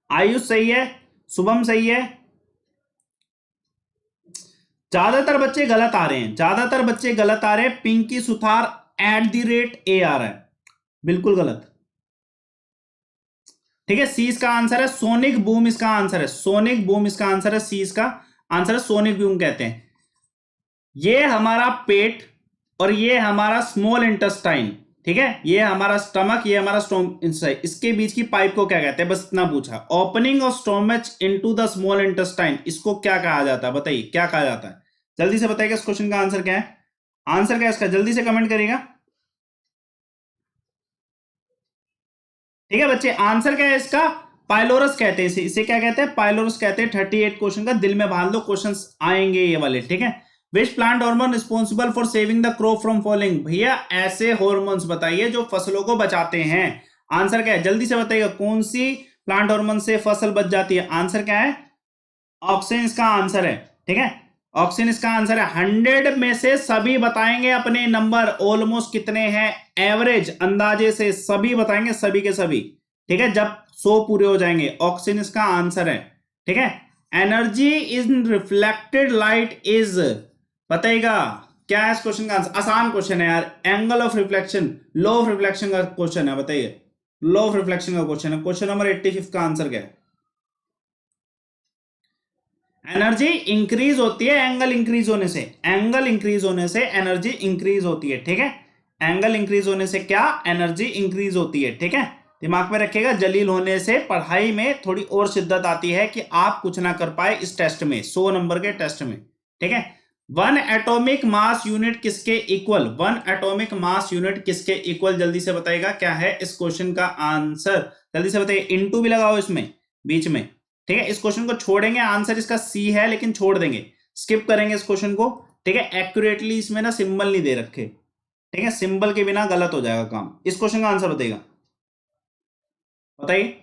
Speaker 1: आयुष सही है, शुभम सही है। ज्यादातर बच्चे गलत आ रहे हैं, ज्यादातर बच्चे गलत आ रहे हैं। पिंकी सुथार @A आ रहा है, बिल्कुल गलत। ठीक है, सी इसका आंसर है। सोनिक बूम इसका आंसर है, सोनिक बूम इसका आंसर है, सी इसका आंसर है, सोनिक बूम कहते हैं। ये हमारा पेट और ये हमारा स्मॉल इंटेस्टाइन, ठीक है, ये हमारा स्टमक, ये हमारा स्टोमच, इसके बीच की पाइप को क्या कहते हैं? बस इतना पूछा। Opening of stomach into the small intestine, इसको क्या कहा जाता है? बताइए क्या कहा जाता है, जल्दी से बताइएगा इस क्वेश्चन का आंसर क्या है? आंसर क्या है इसका, जल्दी से कमेंट करिएगा। ठीक है बच्चे, आंसर क्या है इसका? पाइलोरस कहते हैं इसे, इसे क्या कहते हैं? पाइलोरस कहते हैं। 38 क्वेश्चन का दिल में बांध लो, क्वेश्चंस आएंगे ये वाले। ठीक है, which plant hormone responsible for saving the crop from falling? भैया ऐसे हॉर्मोन्स बताइए जो फसलों को बचाते हैं। आंसर क्या है, जल्दी से बताइएगा, कौन सी प्लांट हार्मोन से फसल बच जाती है? आंसर क्या है? ऑक्सीजन इसका आंसर है। ठीक है, ऑक्सीजन इसका आंसर है। 100 में से सभी बताएंगे अपने नंबर ऑलमोस्ट कितने हैं, एवरेज अंदाजे से सभी बताएंगे, सभी के सभी। ठीक है, जब 100 पूरे हो जाएंगे। ऑक्सीजन इसका आंसर है। ठीक है, energy in reflected light is, बताइएगा क्या है इस क्वेश्चन का आंसर? आसान क्वेश्चन है यार, angle of reflection, law of reflection का क्वेश्चन है, बताइए। लॉ ऑफ रिफ्लेक्शन का क्वेश्चन है, क्वेश्चन नंबर 85 का आंसर क्या है? एनर्जी इंक्रीज होती है एंगल इंक्रीज होने से, एंगल इंक्रीज होने से एनर्जी इंक्रीज होती है। ठीक है, एंगल इंक्रीज होने से क्या, एनर्जी इंक्रीज होती है। ठीक है, दिमाग में रखिएगा। जलील होने से पढ़ाई में थोड़ी और शिद्दत आती है कि आप कुछ ना कर पाए इस टेस्ट में, 100 नंबर के टेस्ट में। ठीक है, वन एटॉमिक मास यूनिट किसके equal? One atomic mass unit किसके इक्वल? जल्दी से बताइएगा क्या है इस क्वेश्चन का आंसर, जल्दी से बताइए। इनटू भी लगाओ इसमें बीच में। ठीक है, इस क्वेश्चन को छोड़ेंगे, आंसर इसका सी है लेकिन छोड़ देंगे, स्किप करेंगे इस क्वेश्चन को। ठीक है, एक्यूरेटली इसमें ना सिंबल नहीं दे रखे। ठीक है, सिंबल के बिना गलत हो जाएगा काम। इस क्वेश्चन का आंसर बताइएगा, बताइए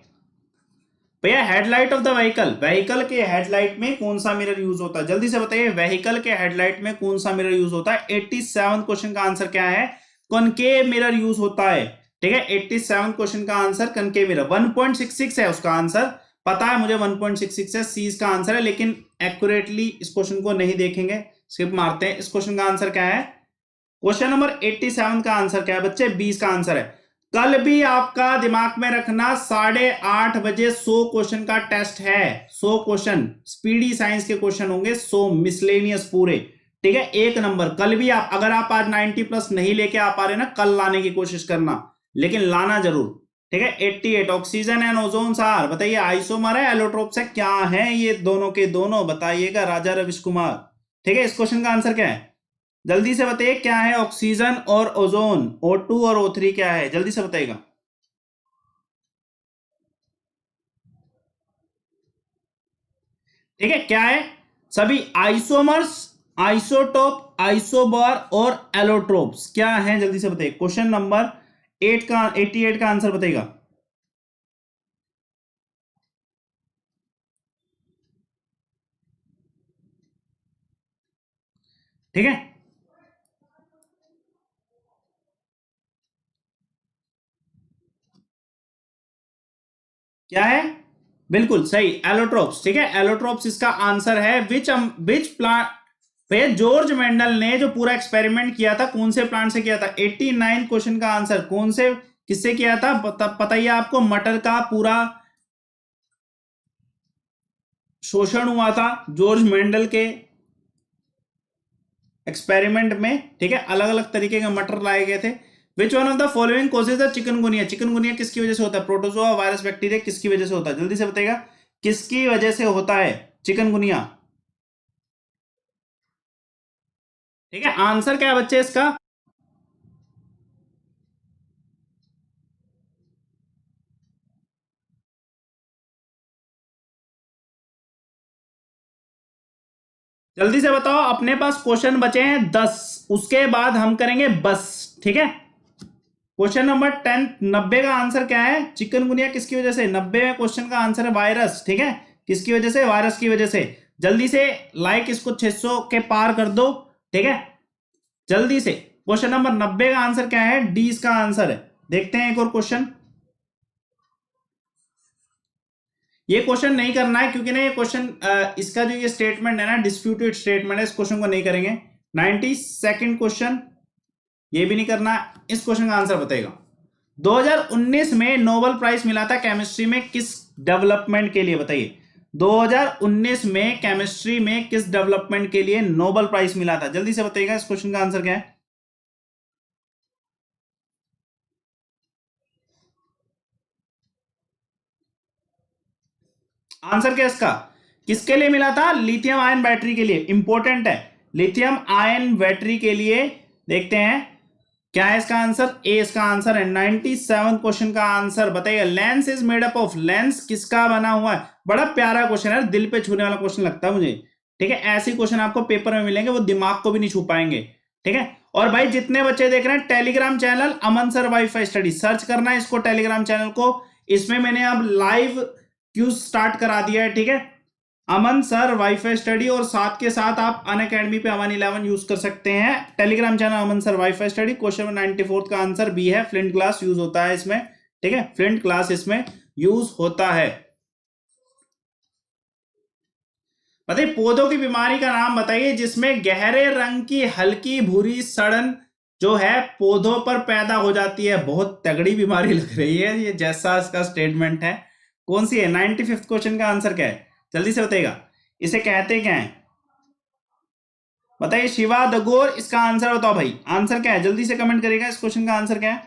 Speaker 1: भैया। Headlight of the vehicle, vehicle के हेडलाइट में कौन सा मिरर यूज होता है? जल्दी से बताइए, व्हीकल के हेडलाइट में कौन सा मिरर यूज होता है? 87 क्वेश्चन का आंसर क्या है? कॉनकेव मिरर यूज होता है। ठीक है, 87 क्वेश्चन का आंसर कॉनकेव मिरर। 1.66 है उसका आंसर, पता है मुझे 1.66 है, सी इसका आंसर है, लेकिन एक्यूरेटली इस क्वेश्चन को नहीं देखेंगे, स्किप मारते हैं। इस क्वेश्चन का आंसर क्या है? क्वेश्चन नंबर 87 का आंसर क्या है बच्चे? 20 का आंसर है। कल भी आपका दिमाग में रखना 8:30 बजे 100 क्वेश्चन का टेस्ट है। 100 क्वेश्चन स्पीडी साइंस के क्वेश्चन होंगे, 100 मिसलेनियस पूरे। ठीक है, एक नंबर। कल भी आप, अगर आप आज 90+ नहीं लेके आ पा रहे ना, कल लाने की कोशिश करना, लेकिन लाना जरूर। ठीक है, 88 ऑक्सीजन एंड ओजोन सार, बताइए आइसोमर है एलोट्रोप्स है, क्या है ये दोनों के दोनों? बताइएगा राजा रविश कुमार। ठीक है, इस क्वेश्चन का आंसर क्या है? जल्दी से बताइए क्या है ऑक्सीजन और ओजोन, O2 और O3 क्या है? जल्दी से बताइएगा। ठीक है, क्या है? सभी आइसोमर्स, आइसोटोप, आइसोबर और एलोट्रोप्स क्या है? जल्दी से बताइए। क्वेश्चन नंबर 8 का 88 का आंसर बताइएगा। ठीक है, क्या है? बिल्कुल सही, एलोट्रोप्स। ठीक है, एलोट्रोप्स इसका आंसर है। विच प्लांट पे जॉर्ज मेंडल ने जो पूरा एक्सपेरिमेंट किया था, कौन से प्लांट से किया था? 89 क्वेश्चन का आंसर कौन से, किससे किया था? पता ही है आपको, मटर का पूरा शोषण हुआ था जॉर्ज मेंडल के एक्सपेरिमेंट में। ठीक है, अलग अलग तरीके के मटर लाए गए थे। विच one of the following causes the chikungunya? Chikungunya किसकी वजह से होता है? प्रोटोजोआ, वायरस, बैक्टीरिया, किसकी वजह से होता है? जल्दी से बताइएगा, किसकी वजह से होता है चिकनगुनिया? ठीक है, आंसर क्या है बच्चे इसका? जल्दी से बताओ, अपने पास क्वेश्चन बचे हैं 10, उसके बाद हम करेंगे बस। ठीक है, क्वेश्चन नंबर 10, 90 का आंसर क्या है? चिकनगुनिया किसकी वजह से? 90 में क्वेश्चन का आंसर है वायरस। ठीक है, किसकी वजह से? वायरस की वजह से। जल्दी से लाइक इसको 600 के पार कर दो। ठीक है, जल्दी से। क्वेश्चन नंबर 90 का आंसर क्या है? डी इसका आंसर है। देखते हैं एक और क्वेश्चन। ये क्वेश्चन नहीं करना है क्योंकि ना ये क्वेश्चन, इसका जो ये स्टेटमेंट है ना, डिस्प्यूटेड स्टेटमेंट है, इस क्वेश्चन को नहीं करेंगे। 92nd क्वेश्चन, ये भी नहीं करना। इस क्वेश्चन का आंसर बताएगा। 2019 में नोबेल प्राइज मिला था केमिस्ट्री में किस डेवलपमेंट के लिए? बताइए, 2019 में केमिस्ट्री में किस डेवलपमेंट के लिए नोबेल प्राइज मिला था? जल्दी से बताइएगा, इस क्वेश्चन का आंसर क्या है? आंसर क्या है इसका? किसके लिए मिला था? लिथियम आयन बैटरी के लिए। इंपॉर्टेंट है, लिथियम आयन बैटरी के लिए। देखते हैं क्या है इसका आंसर। ए इसका आंसर है। 97 क्वेश्चन का आंसर बताइए। Lens is made up of, lens किसका बना हुआ है? बड़ा प्यारा क्वेश्चन है, दिल पे छूने वाला क्वेश्चन लगता है मुझे। ठीक है, ऐसे क्वेश्चन आपको पेपर में मिलेंगे, वो दिमाग को भी नहीं छू पाएंगे। ठीक है, और भाई जितने बच्चे देख रहे हैं Telegram channel Aman sir WiFi study, search करना है इसको, टेलीग्राम चैनल को। इसमें मैंने अब लाइव क्यूज स्टार्ट करा दिया है। ठीक है, अमन सर वाईफाई स्टडी, और साथ के साथ आप अन अकेडमी पे अमन 11 यूज कर सकते हैं। Telegram channel Aman sir WiFi study. Question number 94 का आंसर बी है, फ्लिंट ग्लास यूज होता है इसमें। ठीक है, फ्लिंट ग्लास इसमें यूज होता है। बताइए, पौधों की बीमारी का नाम बताइए जिसमें गहरे रंग की हल्की भूरी सड़न जो है पौधों पर पैदा हो जाती है। बहुत तगड़ी बीमारी लग रही है ये, जैसा इसका स्टेटमेंट है। कौन सी है? 95th क्वेश्चन का आंसर क्या है? जल्दी से बताइएगा, इसे कहते क्या है? बताइए, शिवा दगोर, इसका आंसर बताओ भाई। आंसर क्या है? जल्दी से कमेंट करिएगा, इस क्वेश्चन का आंसर क्या है?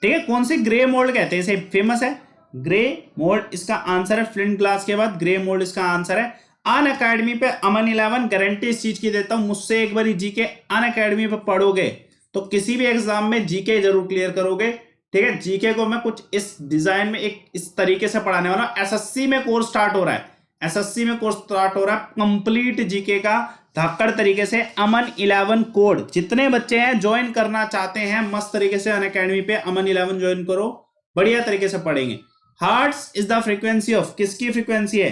Speaker 1: ठीक है, कौन सी ग्रे मोल्ड कहते हैं इसे? फेमस है ग्रे मोल्ड, इसका आंसर है। फ्लिंट ग्लास के बाद ग्रे मोल्ड इसका आंसर है। अन अकेडमी पे अमन 11 गारंटी इस चीज की देता हूं, मुझसे एक बार जीके अन अकेडमी पे पढ़ोगे तो किसी भी एग्जाम में जीके जरूर क्लियर करोगे। ठीक है, जीके को मैं कुछ इस डिजाइन में, एक इस तरीके से पढ़ाने वाला हूं। एसएससी में कोर्स स्टार्ट हो रहा है, एसएससी में कोर्स स्टार्ट हो रहा है कंप्लीट जीके का धाकड़ तरीके से। अमन 11 कोड, जितने बच्चे हैं ज्वाइन करना चाहते हैं मस्त तरीके से अन अकेडमी पे अमन 11 ज्वाइन करो, बढ़िया तरीके से पढ़ेंगे। Hertz is the frequency of, किसकी फ्रीक्वेंसी है?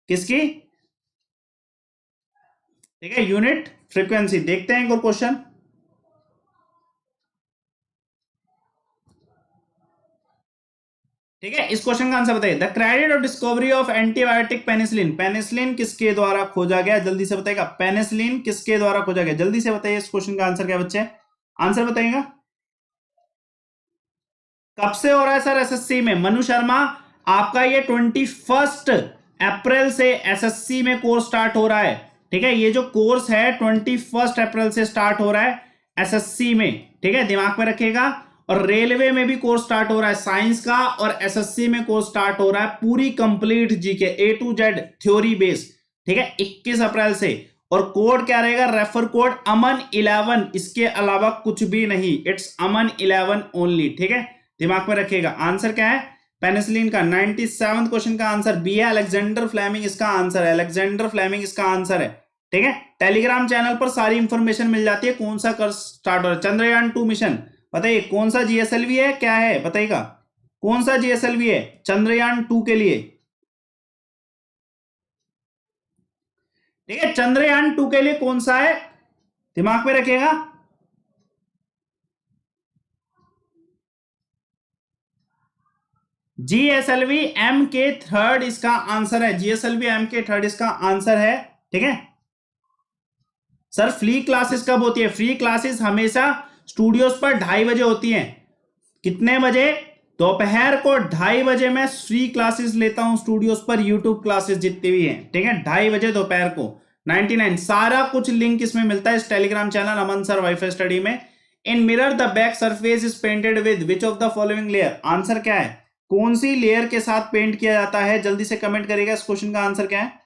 Speaker 1: किसकी? ठीक है, यूनिट फ्रीक्वेंसी। देखते हैं एक और क्वेश्चन। ठीक है, इस क्वेश्चन का आंसर बताइए। The credit of discovery of antibiotic penicillin, penicillin किसके द्वारा खोजा गया, जल्दी से बताइएगा। पेनिसिलिन किसके द्वारा खोजा गया, जल्दी से बताइए। इस क्वेश्चन का आंसर क्या बच्चे, आंसर बताइएगा। कब से हो रहा है सर एसएससी में? मनु शर्मा, आपका ये 21 अप्रैल से एसएससी में कोर्स स्टार्ट हो रहा है। ठीक है, ये जो कोर्स है 21 अप्रैल से स्टार्ट हो रहा है एसएससी में। ठीक है, दिमाग में रखिएगा। और रेलवे में भी कोर्स स्टार्ट हो रहा है साइंस का, और एसएससी में कोर्स स्टार्ट हो रहा है पूरी complete GK A to Z theory base. ठीक है, 21 अप्रैल से। और कोड क्या रहेगा, रेफर कोड अमन 11, इसके अलावा कुछ भी नहीं, इट्स अमन 11 ओनली। ठीक है, दिमाग में रखिएगा। आंसर क्या है पेनिसिलिन का? 97 क्वेश्चन का आंसर बी है, अलेक्जेंडर फ्लेमिंग इसका आंसर है। अलेक्जेंडर फ्लेमिंग इसका आंसर है। ठीक है, टेलीग्राम चैनल पर सारी इंफॉर्मेशन मिल जाती है कौन सा कर स्टार्ट हो रहा है। चंद्रयान 2 मिशन बताइए कौन सा जीएसएलवी है, क्या है बताइएगा, कौन सा जीएसएलवी है चंद्रयान 2 के लिए? ठीक है, चंद्रयान 2 के लिए कौन सा है, दिमाग में रखिएगा। जीएसएलवी MK3 इसका आंसर है। जीएसएलवी MK3 इसका आंसर है। ठीक है सर, फ्री क्लासेस कब होती है? फ्री क्लासेस हमेशा स्टूडियोज पर 2:30 बजे होती हैं। कितने बजे? दोपहर को 2:30 बजे मैं फ्री क्लासेस लेता हूं स्टूडियोज पर, यूट्यूब क्लासेस जितनी भी हैं। ठीक है, 2:30 बजे दोपहर को 99 सारा कुछ लिंक इसमें मिलता है इस Telegram channel Aman sir WiFi study में। इन mirror the back surface is painted with which of the following layer, answer क्या है? कौन सी लेयर के साथ पेंट किया जाता है, जल्दी से कमेंट करिएगा। इस क्वेश्चन का आंसर क्या है?